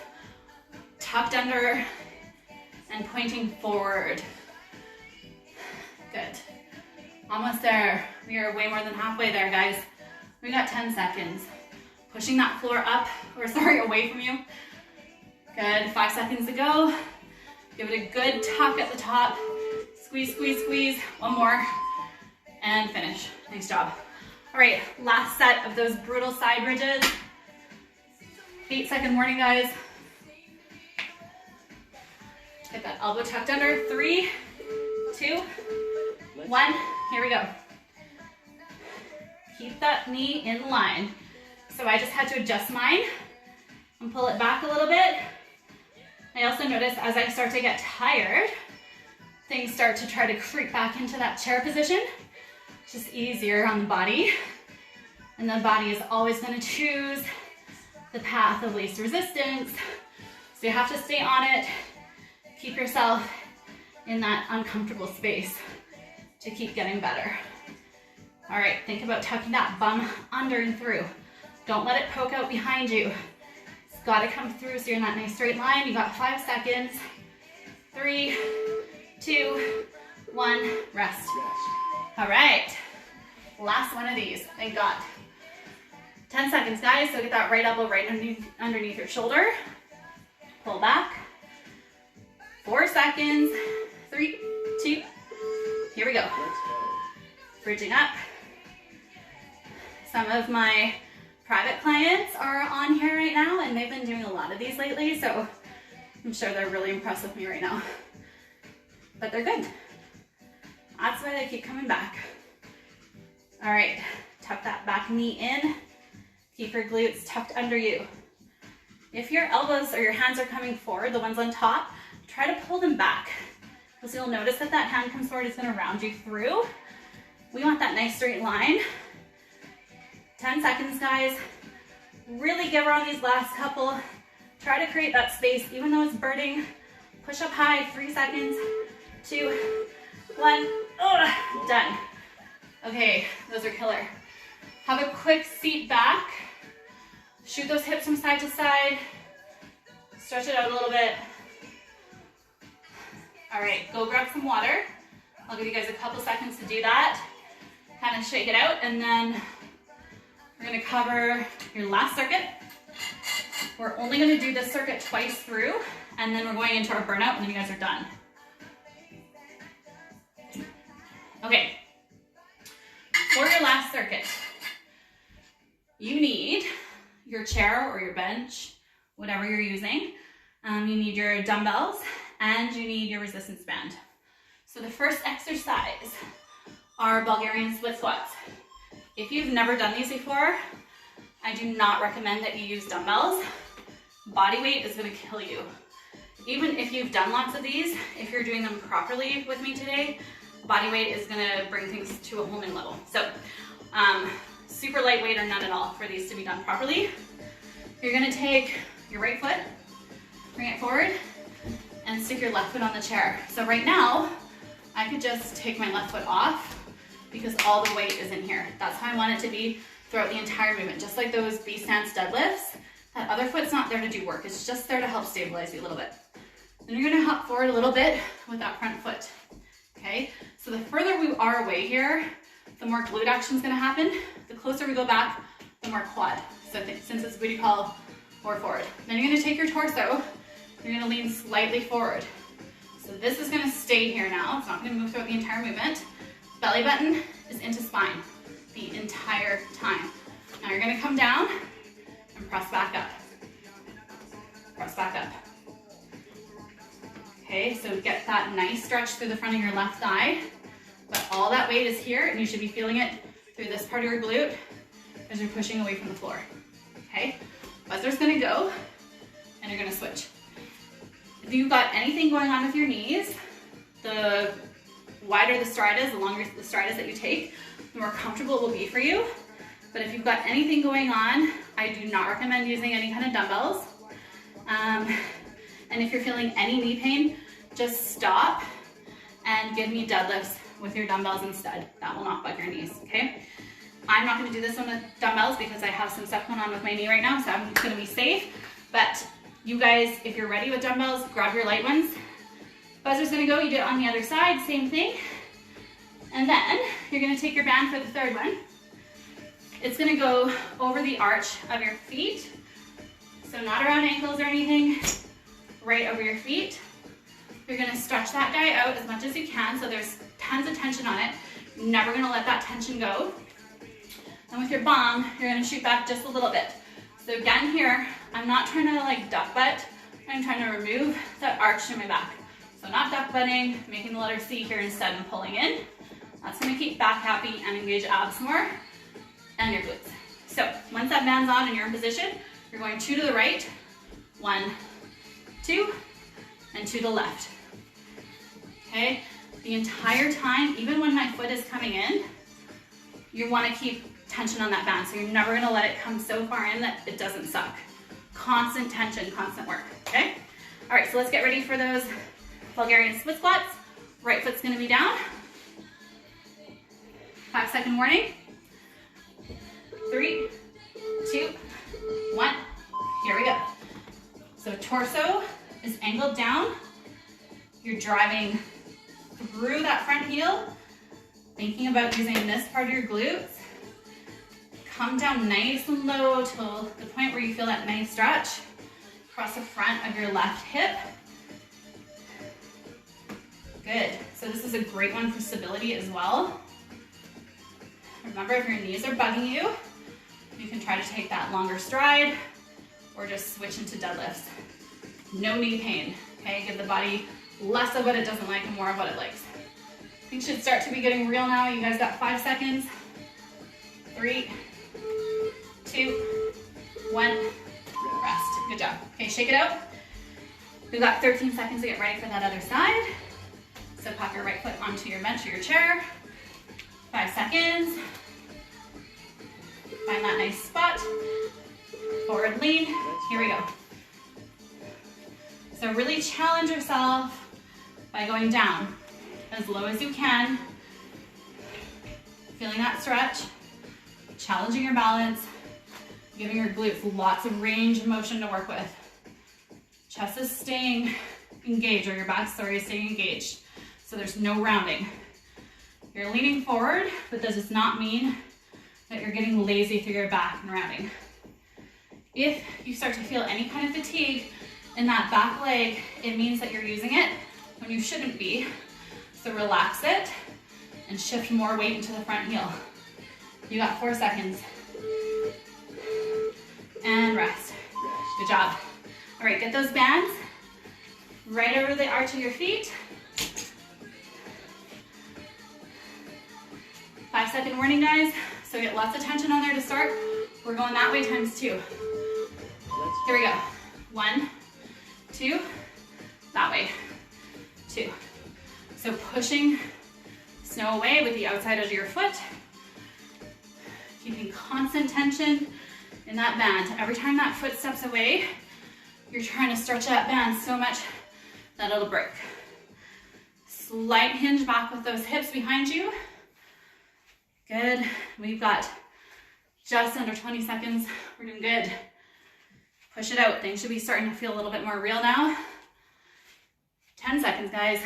tucked under and pointing forward. Good. Almost there. We are way more than halfway there, guys. We got 10 seconds. Pushing that floor up, or sorry, away from you. Good, 5 seconds to go. Give it a good tuck at the top. Squeeze, squeeze, squeeze. One more, and finish. Nice job. All right, last set of those brutal side bridges. 8-second warning, guys. Get that elbow tucked under. 3, 2, 1. Here we go. Keep that knee in line. So I just had to adjust mine and pull it back a little bit. I also notice as I start to get tired, things start to try to creep back into that chair position. It's just easier on the body. And the body is always going to choose the path of least resistance. So you have to stay on it. Keep yourself in that uncomfortable space to keep getting better. All right, think about tucking that bum under and through. Don't let it poke out behind you. It's got to come through so you're in that nice straight line. You got 5 seconds. 3, 2, 1, rest. All right, last one of these, thank God. 10 seconds, guys, so get that right elbow right underneath your shoulder. Pull back. 4 seconds. 3, 2, here we go. Bridging up. Some of my private clients are on here right now, and they've been doing a lot of these lately, so I'm sure they're really impressed with me right now. But they're good. That's why they keep coming back. All right, tuck that back knee in. Keep your glutes tucked under you. If your elbows or your hands are coming forward, the ones on top, try to pull them back. Because you'll notice that that hand comes forward, it's gonna round you through. We want that nice straight line. 10 seconds, guys. Really give her on these last couple. Try to create that space, even though it's burning. Push up high, 3 seconds. 2, 1, done. Okay, those are killer. Have a quick seat back. Shoot those hips from side to side. Stretch it out a little bit. All right, go grab some water. I'll give you guys a couple seconds to do that. Kind of shake it out, and then we're gonna cover your last circuit. We're only gonna do this circuit twice through, and then we're going into our burnout, and then you guys are done. Okay, for your last circuit, you need your chair or your bench, whatever you're using. You need your dumbbells, and you need your resistance band. So So the first exercise are Bulgarian split squats. If you've never done these before, I do not recommend that you use dumbbells. Body weight is gonna kill you. Even if you've done lots of these, if you're doing them properly with me today, body weight is gonna bring things to a whole new level. So super lightweight or none at all for these to be done properly. You're gonna take your right foot, bring it forward, and stick your left foot on the chair. So right now, I could just take my left foot off because all the weight is in here. That's how I want it to be throughout the entire movement. Just like those B stance deadlifts, that other foot's not there to do work. It's just there to help stabilize you a little bit. Then you're gonna hop forward a little bit with that front foot, okay? So the further we are away here, the more glute action's gonna happen. The closer we go back, the more quad. So since it's booty call or forward. Then you're gonna take your torso, you're gonna lean slightly forward. So this is gonna stay here now. It's not gonna move throughout the entire movement. Belly button is into spine the entire time. Now you're gonna come down and press back up. Press back up. Okay, so get that nice stretch through the front of your left thigh, but all that weight is here and you should be feeling it through this part of your glute as you're pushing away from the floor. Okay, buzzer's gonna go and you're gonna switch. If you've got anything going on with your knees, the wider the stride is, the longer the stride is that you take, the more comfortable it will be for you. But if you've got anything going on, I do not recommend using any kind of dumbbells. And if you're feeling any knee pain, just stop and give me deadlifts with your dumbbells instead. That will not bug your knees, okay? I'm not gonna do this one with dumbbells because I have some stuff going on with my knee right now, so I'm gonna be safe. But you guys, if you're ready with dumbbells, grab your light ones. Buzzer's gonna go, you do it on the other side, same thing. And then you're gonna take your band for the third one. It's gonna go over the arch of your feet. So not around ankles or anything, right over your feet. You're gonna stretch that guy out as much as you can so there's tons of tension on it. You're never gonna let that tension go. And with your bomb, you're gonna shoot back just a little bit. So again here, I'm not trying to like duck butt, I'm trying to remove that arch in my back. So not duck butting, making the letter C here instead and pulling in. That's gonna keep back happy and engage abs more and your glutes. So once that band's on and you're in position, you're going 2 to the right, 1, 2, and 2 to the left. Okay, the entire time, even when my foot is coming in, you wanna keep tension on that band. So you're never gonna let it come so far in that it doesn't suck. Constant tension, constant work, okay? All right, so let's get ready for those Bulgarian split squats. Right foot's gonna be down. 5-second warning. 3, 2, 1, here we go. So torso is angled down. You're driving through that front heel, thinking about using this part of your glutes. Come down nice and low till the point where you feel that nice stretch across the front of your left hip. Good, so this is a great one for stability as well. Remember, if your knees are bugging you, you can try to take that longer stride or just switch into deadlifts. No knee pain, okay? Give the body less of what it doesn't like and more of what it likes. Things should start to be getting real now. You guys got 5 seconds. 3, 2, 1, rest. Good job. Okay, shake it out. We've got 13 seconds to get ready for that other side. So pop your right foot onto your bench or your chair. 5 seconds. Find that nice spot. Forward lean. Here we go. So really challenge yourself by going down as low as you can. Feeling that stretch. Challenging your balance. Giving your glutes lots of range of motion to work with. Chest is staying engaged, or your back, sorry, is staying engaged. So there's no rounding. You're leaning forward, but that does not mean that you're getting lazy through your back and rounding. If you start to feel any kind of fatigue in that back leg, it means that you're using it when you shouldn't be. So relax it and shift more weight into the front heel. You got 4 seconds. And rest. Good job. All right, get those bands right over the arch of your feet. 5-second warning, guys. So get lots of tension on there to start. We're going that way times 2. Here we go. 1, 2, that way, 2. So pushing snow away with the outside of your foot, keeping constant tension in that band. Every time that foot steps away, you're trying to stretch that band so much that it'll break. Slight hinge back with those hips behind you. Good. We've got just under 20 seconds. We're doing good. Push it out. Things should be starting to feel a little bit more real now. 10 seconds, guys.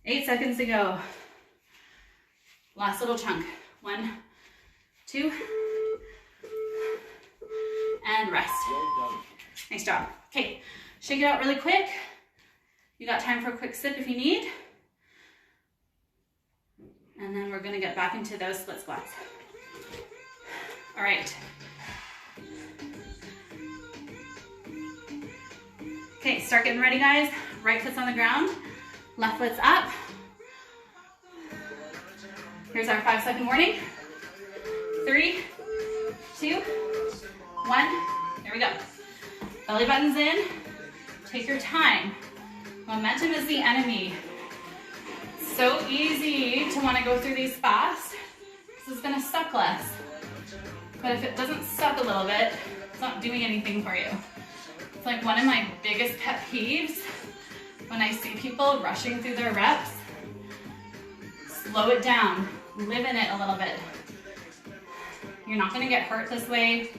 8 seconds to go. Last little chunk. 1, 2, and rest. Nice job. Okay, shake it out really quick. You got time for a quick sip if you need. And then we're gonna get back into those split squats. All right. Okay, start getting ready, guys. Right foot's on the ground, left foot's up. Here's our 5-second warning. 3, 2, 1. There we go. Belly button's in. Take your time. Momentum is the enemy. So easy to want to go through these fast. This is going to suck less. But if it doesn't suck a little bit, it's not doing anything for you. It's like one of my biggest pet peeves when I see people rushing through their reps. Slow it down. Live in it a little bit. You're not going to get hurt this way.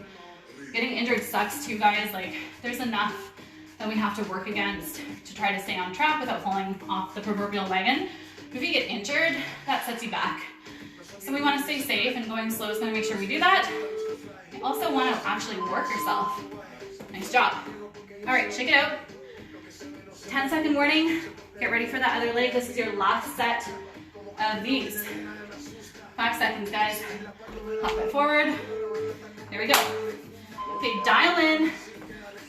Getting injured sucks too, guys. Like, there's enough that we have to work against to try to stay on track without falling off the proverbial wagon. If you get injured, that sets you back. So we want to stay safe, and going slow is going to make sure we do that. You also want to actually work yourself. Nice job. All right, shake it out. 10-second warning. Get ready for that other leg. This is your last set of these. 5 seconds, guys. Hop it forward. There we go. Okay, dial in.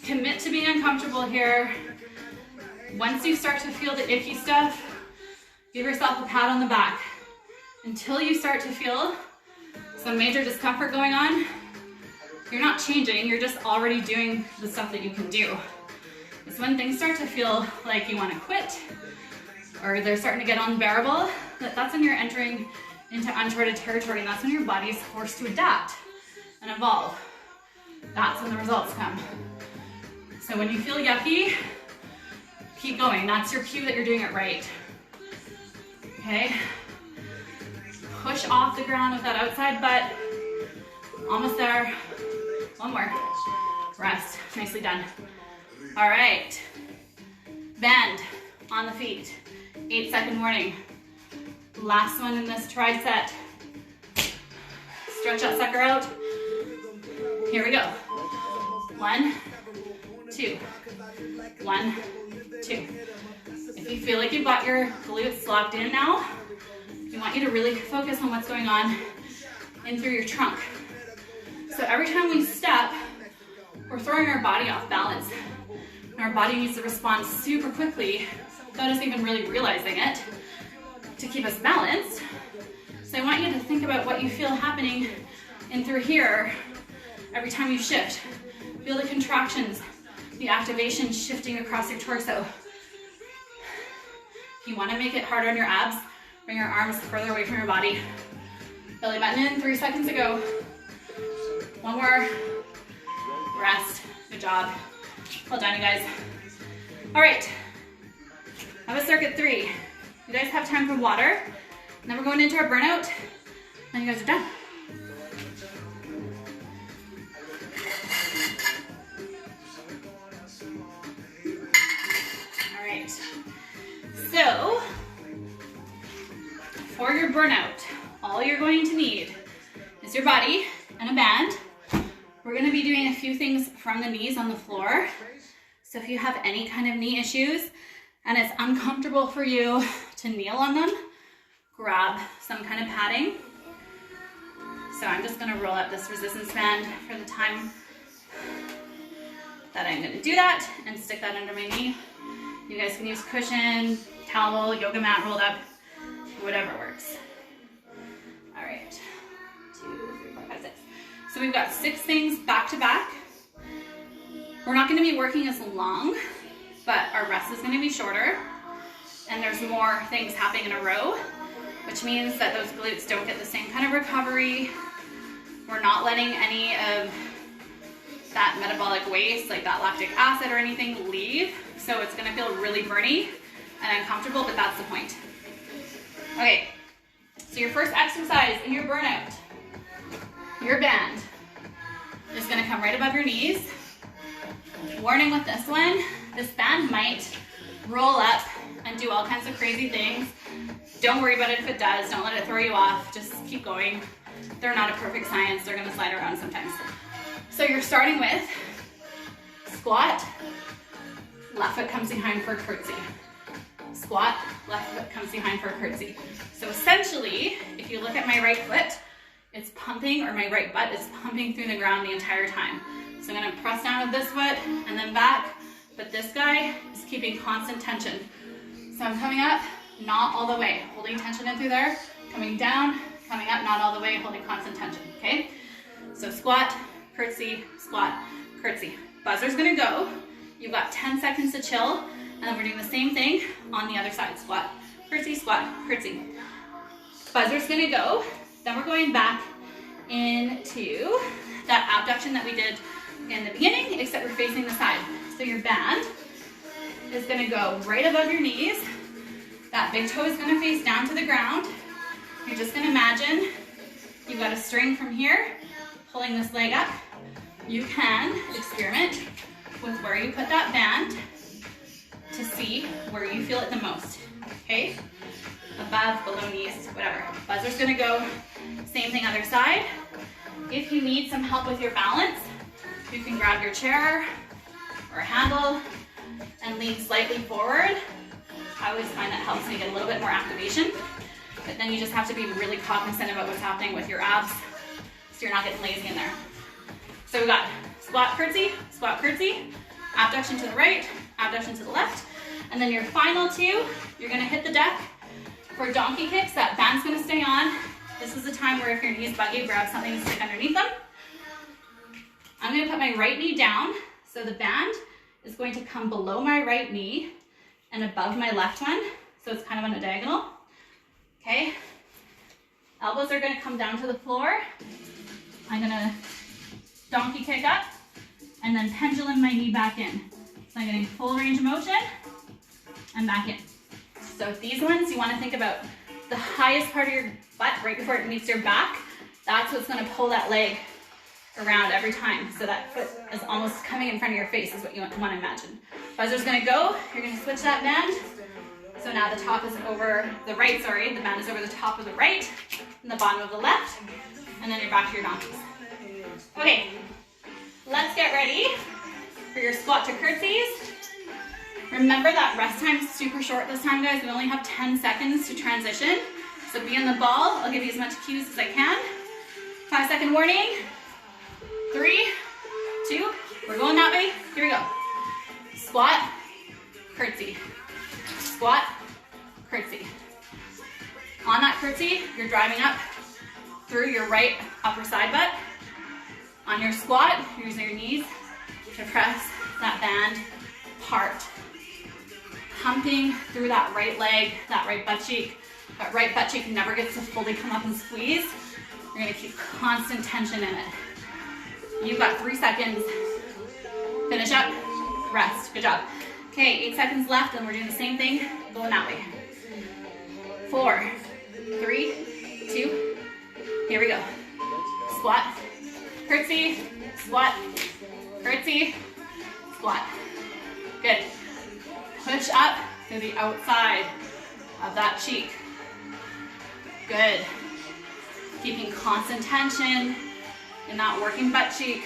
Commit to being uncomfortable here. Once you start to feel the icky stuff, give yourself a pat on the back. Until you start to feel some major discomfort going on, you're not changing, you're just already doing the stuff that you can do. It's when things start to feel like you want to quit, or they're starting to get unbearable, that's when you're entering into uncharted territory, and that's when your body is forced to adapt and evolve. That's when the results come. So when you feel yucky, keep going. That's your cue that you're doing it right. Okay? Push off the ground with that outside butt. Almost there. One more. Rest. Nicely done. All right. Bend on the feet. 8-second warning. Last one in this tricep. Stretch that sucker out. Here we go. 1, 2. 1, 2. If you feel like you've got your glutes locked in now, we want you to really focus on what's going on in through your trunk. So every time we step, we're throwing our body off balance. And our body needs to respond super quickly without us even really realizing it to keep us balanced. So I want you to think about what you feel happening in through here every time you shift. Feel the contractions, the activation shifting across your torso. If you want to make it harder on your abs, bring your arms further away from your body. Belly button in, 3 seconds to go. One more. Rest. Good job. Well done, you guys. All right. Have a circuit 3. You guys have time for water. And then we're going into our burnout. And you guys are done. All right. So, for your burnout, all you're going to need is your body and a band. We're going to be doing a few things from the knees on the floor. So if you have any kind of knee issues and it's uncomfortable for you to kneel on them, grab some kind of padding. So I'm just going to roll up this resistance band for the time that I'm going to do that and stick that under my knee. You guys can use cushion, towel, yoga mat rolled up, whatever works. All right, 2, 3, 4, 5, 6. So we've got 6 things back to back. We're not going to be working as long, but our rest is going to be shorter, and there's more things happening in a row, which means that those glutes don't get the same kind of recovery. We're not letting any of that metabolic waste, like that lactic acid or anything, leave. So it's going to feel really burny and uncomfortable, but that's the point. Okay, so your first exercise in your burnout, your band is going to come right above your knees. Warning with this one, this band might roll up and do all kinds of crazy things. Don't worry about it if it does. Don't let it throw you off. Just keep going. They're not a perfect science. They're going to slide around sometimes. So you're starting with squat, left foot comes behind for a curtsy. Squat, left foot comes behind for a curtsy. So essentially, if you look at my right foot, it's pumping, or my right butt is pumping through the ground the entire time. So I'm gonna press down with this foot and then back, but this guy is keeping constant tension. So I'm coming up, not all the way, holding tension in through there, coming down, coming up, not all the way, holding constant tension, okay? So squat, curtsy, squat, curtsy. Buzzer's gonna go. You've got 10 seconds to chill, and then we're doing the same thing on the other side. Squat, curtsy, curtsy. Buzzer's gonna go. Then we're going back into that abduction that we did in the beginning, except we're facing the side. So your band is gonna go right above your knees. That big toe is gonna face down to the ground. You're just gonna imagine you've got a string from here, pulling this leg up. You can experiment with where you put that band to see where you feel it the most, okay? Above, below knees, whatever. Buzzer's gonna go, same thing other side. If you need some help with your balance, you can grab your chair or a handle and lean slightly forward. I always find that helps me get a little bit more activation, but then you just have to be really cognizant about what's happening with your abs so you're not getting lazy in there. So we got squat, curtsy, abduction to the right, abduction to the left, and then your final 2, you're gonna hit the deck for donkey kicks. That band's gonna stay on. This is the time where if your knees bug you, grab something to stick underneath them. I'm gonna put my right knee down, so the band is going to come below my right knee and above my left one, so it's kind of on a diagonal, okay? Elbows are gonna come down to the floor. I'm gonna donkey kick up, and then pendulum my knee back in. So I'm getting full range of motion, and back in. So these ones, you wanna think about the highest part of your butt right before it meets your back. That's what's gonna pull that leg around every time. So that foot is almost coming in front of your face is what you wanna imagine. Buzzer's gonna go, you're gonna switch that band. So now the top is over the right, the band is over the top of the right, and the bottom of the left, and then you're back to your donkeys. Okay, let's get ready for your squat to curtsies. Remember that rest time is super short this time, guys. We only have 10 seconds to transition. So be on the ball. I'll give you as much cues as I can. 5-second warning. 3, 2, we're going that way. Here we go. Squat, curtsy. Squat, curtsy. On that curtsy, you're driving up through your right upper side butt. On your squat, you're using your knees to press that band apart. Pumping through that right leg, that right butt cheek. That right butt cheek never gets to fully come up and squeeze. You're gonna keep constant tension in it. You've got 3 seconds. Finish up, rest, good job. Okay, 8 seconds left, and we're doing the same thing, going that way. 4, 3, 2, here we go. Squat, curtsy, squat, curtsy, squat. Good. Push up to the outside of that cheek. Good. Keeping constant tension in that working butt cheek.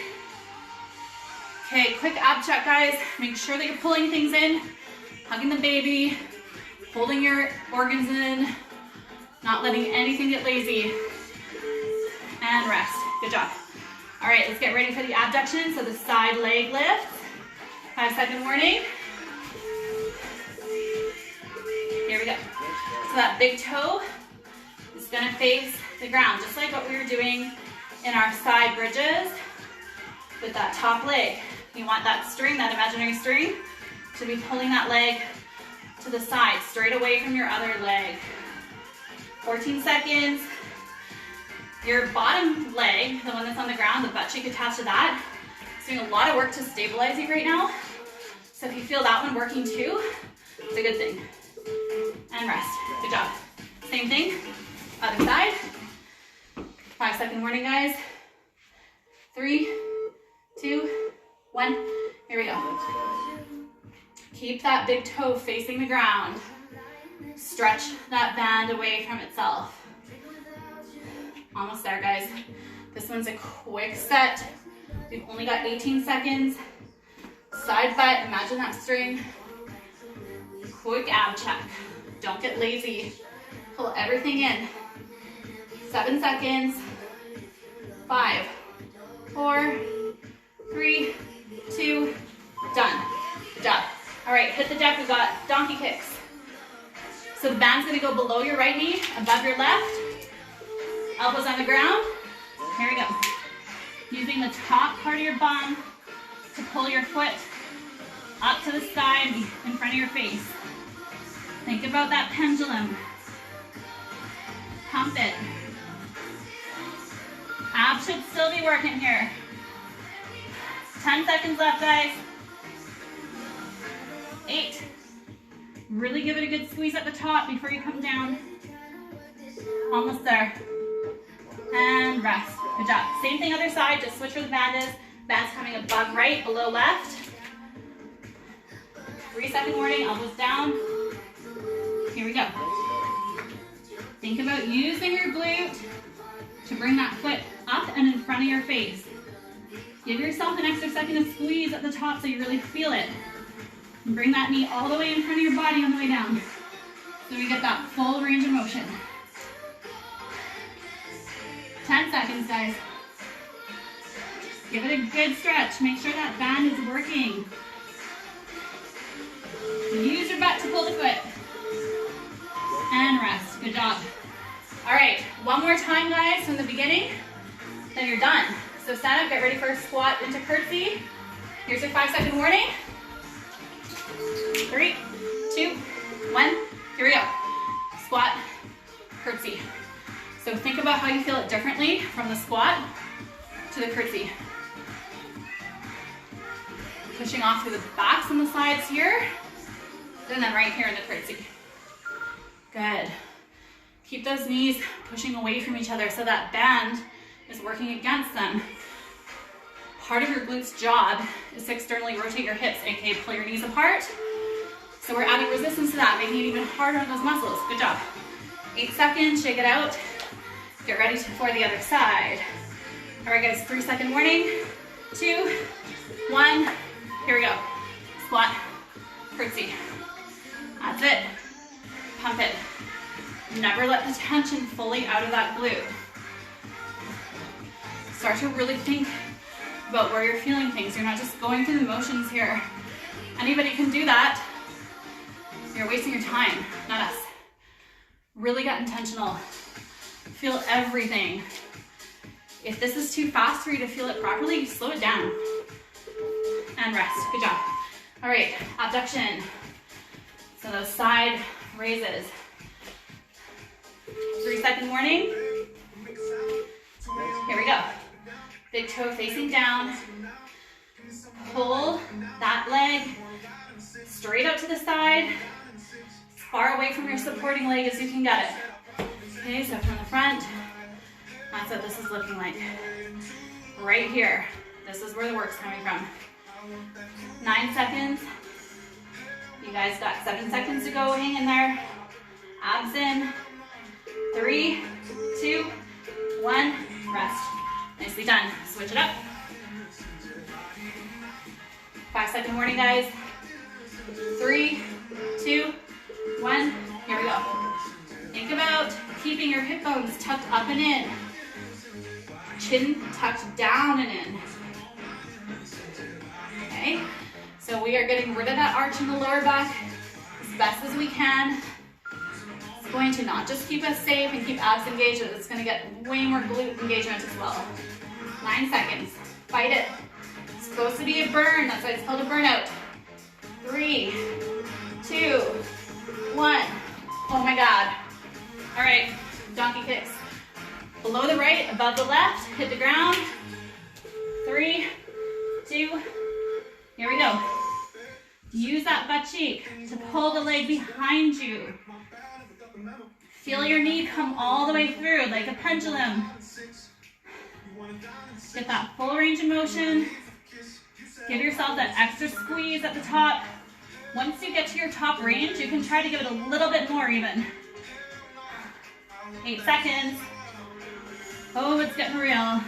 Okay, quick ab check, guys. Make sure that you're pulling things in, hugging the baby, holding your organs in, not letting anything get lazy. And rest. Good job. All right, let's get ready for the abduction. So the side leg lift. 5-second warning. Here we go. So that big toe is It's gonna face the ground, just like what we were doing in our side bridges with that top leg. You want that string, that imaginary string, to be pulling that leg to the side, straight away from your other leg. 14 seconds. Your bottom leg, the one that's on the ground, the butt cheek attached to that, is doing a lot of work to stabilize you right now. So if you feel that one working too, it's a good thing. And rest. Good job. Same thing, other side. 5-second warning, guys. 3, 2, 1. Here we go. Keep that big toe facing the ground. Stretch that band away from itself. Almost there, guys. This one's a quick set. We've only got 18 seconds. Side butt, imagine that string. Quick ab check. Don't get lazy. Pull everything in. 7 seconds. 5, 4, 3, 2, done. Good job. All right, hit the deck. We've got donkey kicks. So the band's gonna go below your right knee, above your left. Elbows on the ground. Here we go. Using the top part of your bum to pull your foot up to the sky and in front of your face. Think about that pendulum. Pump it. Abs should still be working here. 10 seconds left, guys. 8. Really give it a good squeeze at the top before you come down. Almost there. And rest. Good job. Same thing other side, just switch where the band is. Band's coming above right, below left. 3-second warning, elbows down. Here we go. Think about using your glute to bring that foot up and in front of your face. Give yourself an extra second to squeeze at the top so you really feel it. And bring that knee all the way in front of your body on the way down. So we get that full range of motion. 10 seconds, guys. Give it a good stretch. Make sure that band is working. Use your butt to pull the foot. And rest. Good job. All right, one more time, guys, from the beginning. Then you're done. So stand up, get ready for a squat into curtsy. Here's your 5-second warning. 3, 2, 1. Here we go. Squat, curtsy. So think about how you feel it differently from the squat to the curtsy. Pushing off through the backs and the sides here, and then right here in the curtsy. Good. Keep those knees pushing away from each other so that band is working against them. Part of your glutes job is to externally rotate your hips, aka pull your knees apart. So we're adding resistance to that, making it even harder on those muscles. Good job. 8 seconds, shake it out. Get ready for the other side. All right, guys, 3-second warning. 2, 1, here we go. Squat, curtsy. That's it. Pump it. Never let the tension fully out of that glute. Start to really think about where you're feeling things. You're not just going through the motions here. Anybody can do that. You're wasting your time, not us. Really get intentional. Feel everything. If this is too fast for you to feel it properly, slow it down. And rest. Good job. All right, abduction. So those side raises. 3-second warning. Here we go. Big toe facing down. Pull that leg straight out to the side, as far away from your supporting leg as you can get it. Okay, so from the front, that's what this is looking like. Right here. This is where the work's coming from. 9 seconds. You guys got 7 seconds to go. Hang in there. Abs in. 3, 2, 1. Rest. Nicely done. Switch it up. 5-second warning, guys. 3, 2, 1. Here we go. Think about keeping your hip bones tucked up and in. Chin tucked down and in. Okay? So we are getting rid of that arch in the lower back as best as we can. It's going going to not just keep us safe and keep abs engaged, but it's going to get way more glute engagement as well. 9 seconds. Fight it. It's supposed to be a burn. That's why it's called a burnout. 3, 2, 1. Oh my God. All right, donkey kicks. Below the right, above the left, hit the ground. 3, 2, here we go. Use that butt cheek to pull the leg behind you. Feel your knee come all the way through like a pendulum. Get that full range of motion. Give yourself that extra squeeze at the top. Once you get to your top range, you can try to give it a little bit more even. 8 seconds. Oh, it's getting real.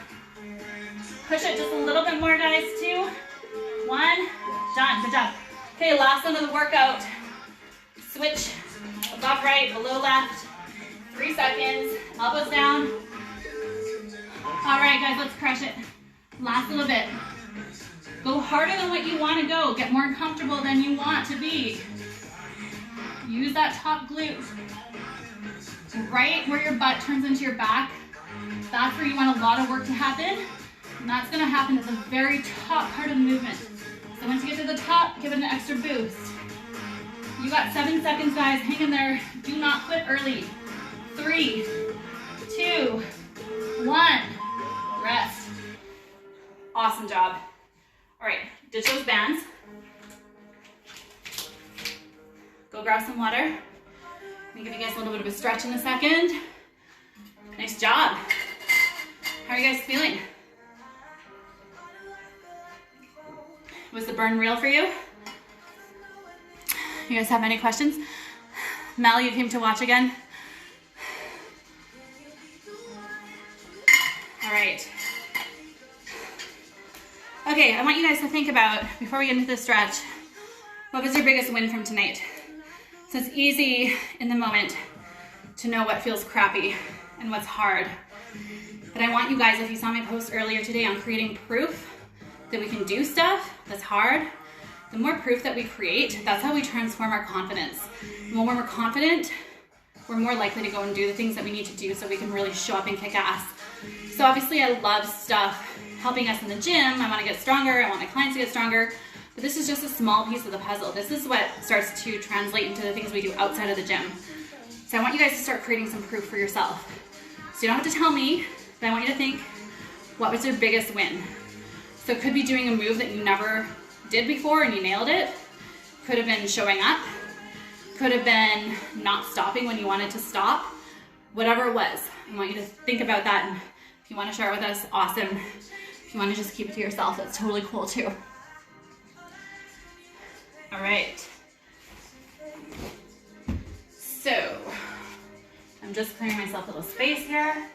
Push it just a little bit more, guys. 2, 1, done. Good job. Okay, last one of the workout. Switch above right, below left. 3 seconds. Elbows down. All right, guys, let's crush it. Last little bit. Go harder than what you want to go. Get more comfortable than you want to be. Use that top glute. Right where your butt turns into your back. That's where you want a lot of work to happen. And that's going to happen at the very top part of the movement. So once you get to the top, give it an extra boost. You got 7 seconds, guys. Hang in there. Do not quit early. 3, 2, 1. Rest. Awesome job. All right, ditch those bands. Go grab some water. I'm gonna give you guys a little bit of a stretch in a second. Nice job. How are you guys feeling? Was the burn real for you? You guys have any questions? Mel, you came to watch again? All right. Okay, I want you guys to think about, before we get into this stretch, what was your biggest win from tonight? So it's easy in the moment to know what feels crappy and what's hard. But I want you guys, if you saw my post earlier today on creating proof that we can do stuff that's hard, the more proof that we create, that's how we transform our confidence. And when we're more confident, we're more likely to go and do the things that we need to do so we can really show up and kick ass. So obviously I love stuff helping us in the gym. I want to get stronger. I want my clients to get stronger. But this is just a small piece of the puzzle. This is what starts to translate into the things we do outside of the gym. So I want you guys to start creating some proof for yourself. So you don't have to tell me, but I want you to think, what was your biggest win? So it could be doing a move that you never did before and you nailed it. Could have been showing up. Could have been not stopping when you wanted to stop. Whatever it was, I want you to think about that. And if you want to share it with us, awesome. If you want to just keep it to yourself, that's totally cool too. All right. So, I'm just clearing myself a little space here.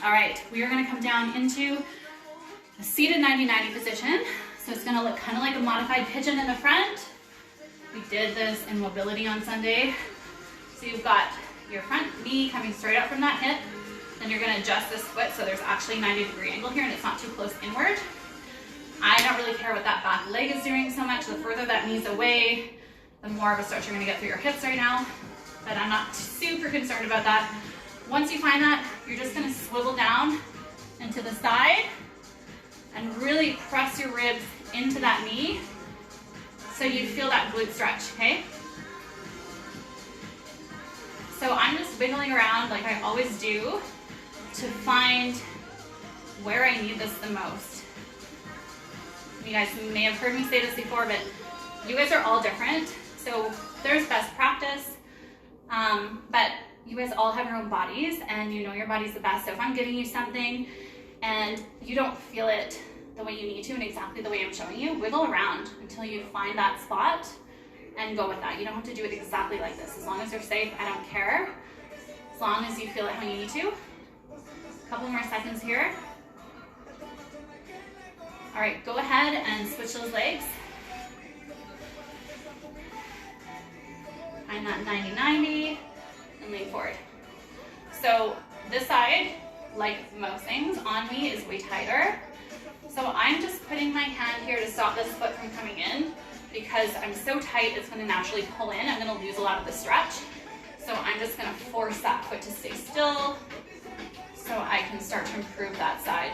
All right, we are going to come down into a seated 90-90 position. So it's going to look kind of like a modified pigeon in the front. We did this in mobility on Sunday. So you've got your front knee coming straight up from that hip. Then you're going to adjust this foot so there's actually a 90-degree angle here and it's not too close inward. I don't really care what that back leg is doing so much. The further that knee's away, the more of a stretch you're going to get through your hips right now. But I'm not super concerned about that. Once you find that, you're just going to swivel down and to the side and really press your ribs into that knee so you feel that glute stretch, okay? So I'm just wiggling around like I always do to find where I need this the most. You guys may have heard me say this before, but you guys are all different. So there's best practice, but you guys all have your own bodies and you know your body's the best. So if I'm giving you something and you don't feel it the way you need to and exactly the way I'm showing you, wiggle around until you find that spot and go with that. You don't have to do it exactly like this. As long as you're safe, I don't care. As long as you feel it how you need to. A couple more seconds here. All right, go ahead and switch those legs. Find that 90-90 and lean forward. So this side, like most things, on me is way tighter. So I'm just putting my hand here to stop this foot from coming in. because I'm so tight, it's gonna naturally pull in. I'm gonna lose a lot of the stretch. So I'm just gonna force that foot to stay still so I can start to improve that side.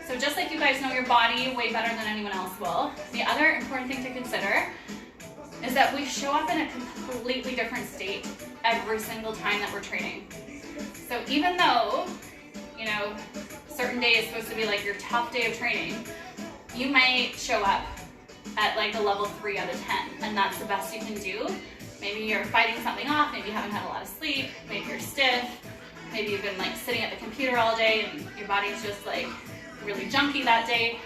So just like you guys know your body way better than anyone else will, the other important thing to consider is that we show up in a completely different state every single time that we're training. So even though, you know, certain day is supposed to be like your tough day of training, you might show up at like a level 3 out of 10, and that's the best you can do. Maybe you're fighting something off, maybe you haven't had a lot of sleep, maybe you're stiff, maybe you've been like sitting at the computer all day and your body's just like really junky that day.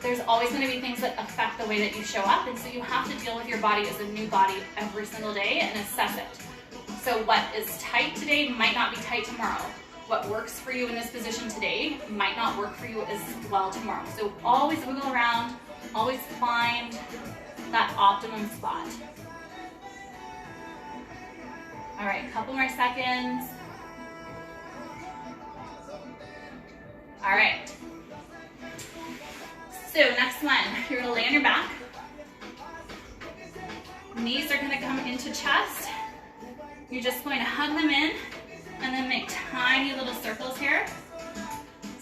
There's always going to be things that affect the way that you show up, and so you have to deal with your body as a new body every single day and assess it. So what is tight today might not be tight tomorrow. What works for you in this position today might not work for you as well tomorrow. So always wiggle around, always find that optimum spot. All right, a couple more seconds. All right. So next one, you're gonna lay on your back. Knees are gonna come into chest. You're just going to hug them in and then make tiny little circles here.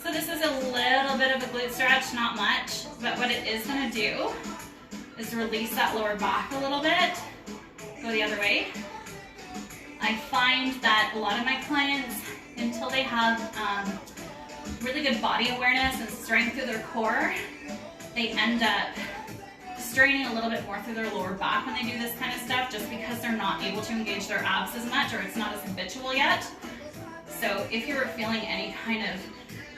So this is a little bit of a glute stretch, not much, but what it is gonna do is release that lower back a little bit. Go the other way. I find that a lot of my clients, until they have really good body awareness and strength through their core, they end up straining a little bit more through their lower back when they do this kind of stuff, just because they're not able to engage their abs as much, or it's not as habitual yet. So if you're feeling any kind of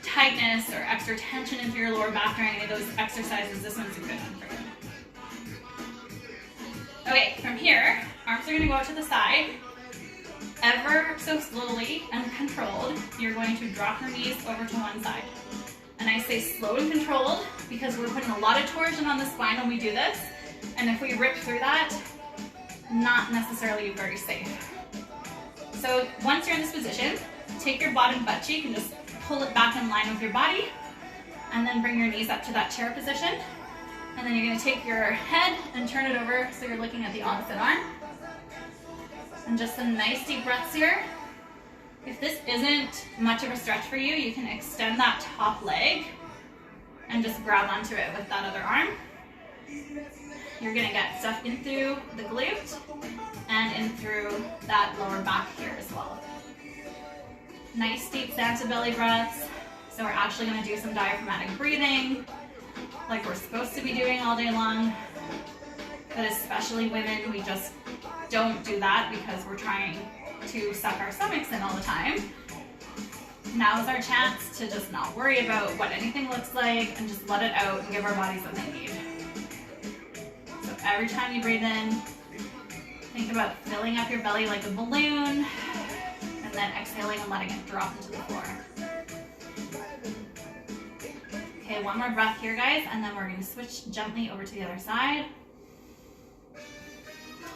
tightness or extra tension into your lower back during any of those exercises, this one's a good one for you. Okay, from here, arms are going to go out to the side. Ever so slowly and controlled, you're going to drop your knees over to one side. And I say slow and controlled because we're putting a lot of torsion on the spine when we do this. And if we rip through that, not necessarily very safe. So once you're in this position, take your bottom butt cheek and just pull it back in line with your body. And then bring your knees up to that chair position. And then you're going to take your head and turn it over so you're looking at the opposite arm. And just some nice deep breaths here. If this isn't much of a stretch for you, you can extend that top leg and just grab onto it with that other arm. You're gonna get stuff in through the glute and in through that lower back here as well. Nice deep stand to belly breaths. So we're actually gonna do some diaphragmatic breathing like we're supposed to be doing all day long. But especially women, we just don't do that because we're trying to suck our stomachs in all the time. Now is our chance to just not worry about what anything looks like and just let it out and give our bodies what they need. So every time you breathe in, think about filling up your belly like a balloon and then exhaling and letting it drop into the floor. Okay, one more breath here, guys, and then we're going to switch gently over to the other side.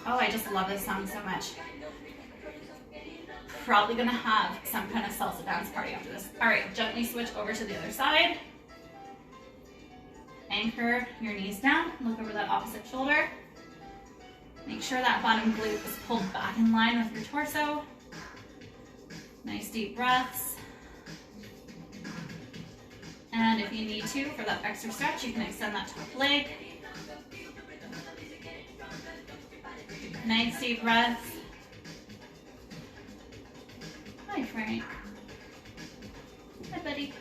Oh, I just love this sound so much. Probably gonna have some kind of salsa dance party after this. All right, gently switch over to the other side. Anchor your knees down, look over that opposite shoulder. Make sure that bottom glute is pulled back in line with your torso. Nice deep breaths. And if you need to, for that extra stretch, you can extend that top leg. Nice deep breaths. Hi, Frank. Hi, buddy.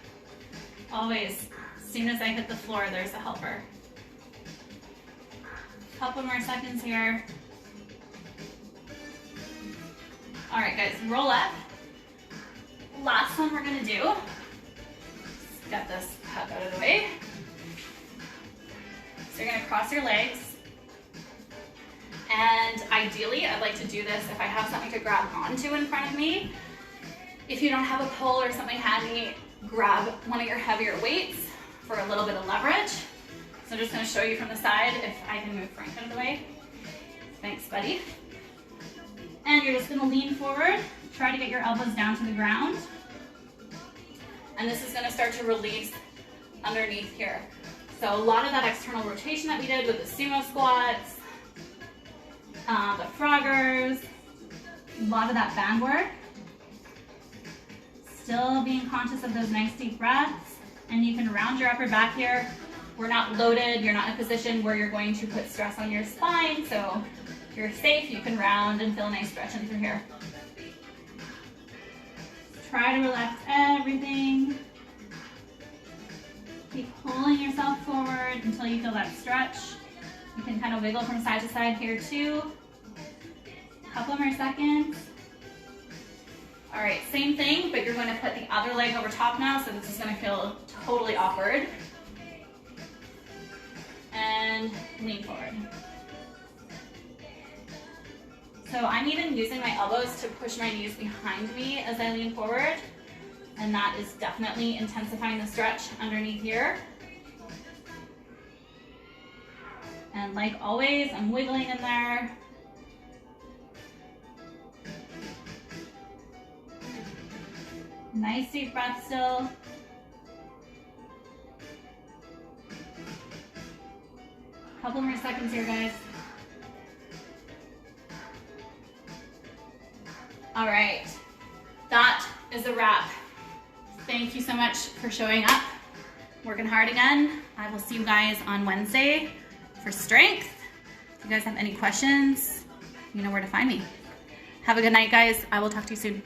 Always, as soon as I hit the floor, there's a helper. Couple more seconds here. All right, guys, roll up. Last one we're gonna do. Let's get this cup out of the way. So you're gonna cross your legs. And ideally, I'd like to do this if I have something to grab onto in front of me. If you don't have a pole or something handy, grab one of your heavier weights for a little bit of leverage. So I'm just gonna show you from the side if I can move Frank out of the way. Thanks, buddy. And you're just gonna lean forward, try to get your elbows down to the ground. And this is gonna start to release underneath here. So a lot of that external rotation that we did with the sumo squats, the froggers, a lot of that band work. Still being conscious of those nice deep breaths. And you can round your upper back here. We're not loaded. You're not in a position where you're going to put stress on your spine. So if you're safe, you can round and feel a nice stretch in through here. Try to relax everything. Keep pulling yourself forward until you feel that stretch. You can kind of wiggle from side to side here too. A couple more seconds. All right, same thing, but you're going to put the other leg over top now, so this is going to feel totally awkward. And lean forward. So I'm even using my elbows to push my knees behind me as I lean forward, and that is definitely intensifying the stretch underneath here. And like always, I'm wiggling in there. Nice deep breath still. Couple more seconds here, guys. All right, that is a wrap. Thank you so much for showing up, working hard again. I will see you guys on Wednesday for strength. If you guys have any questions, you know where to find me. Have a good night, guys. I will talk to you soon.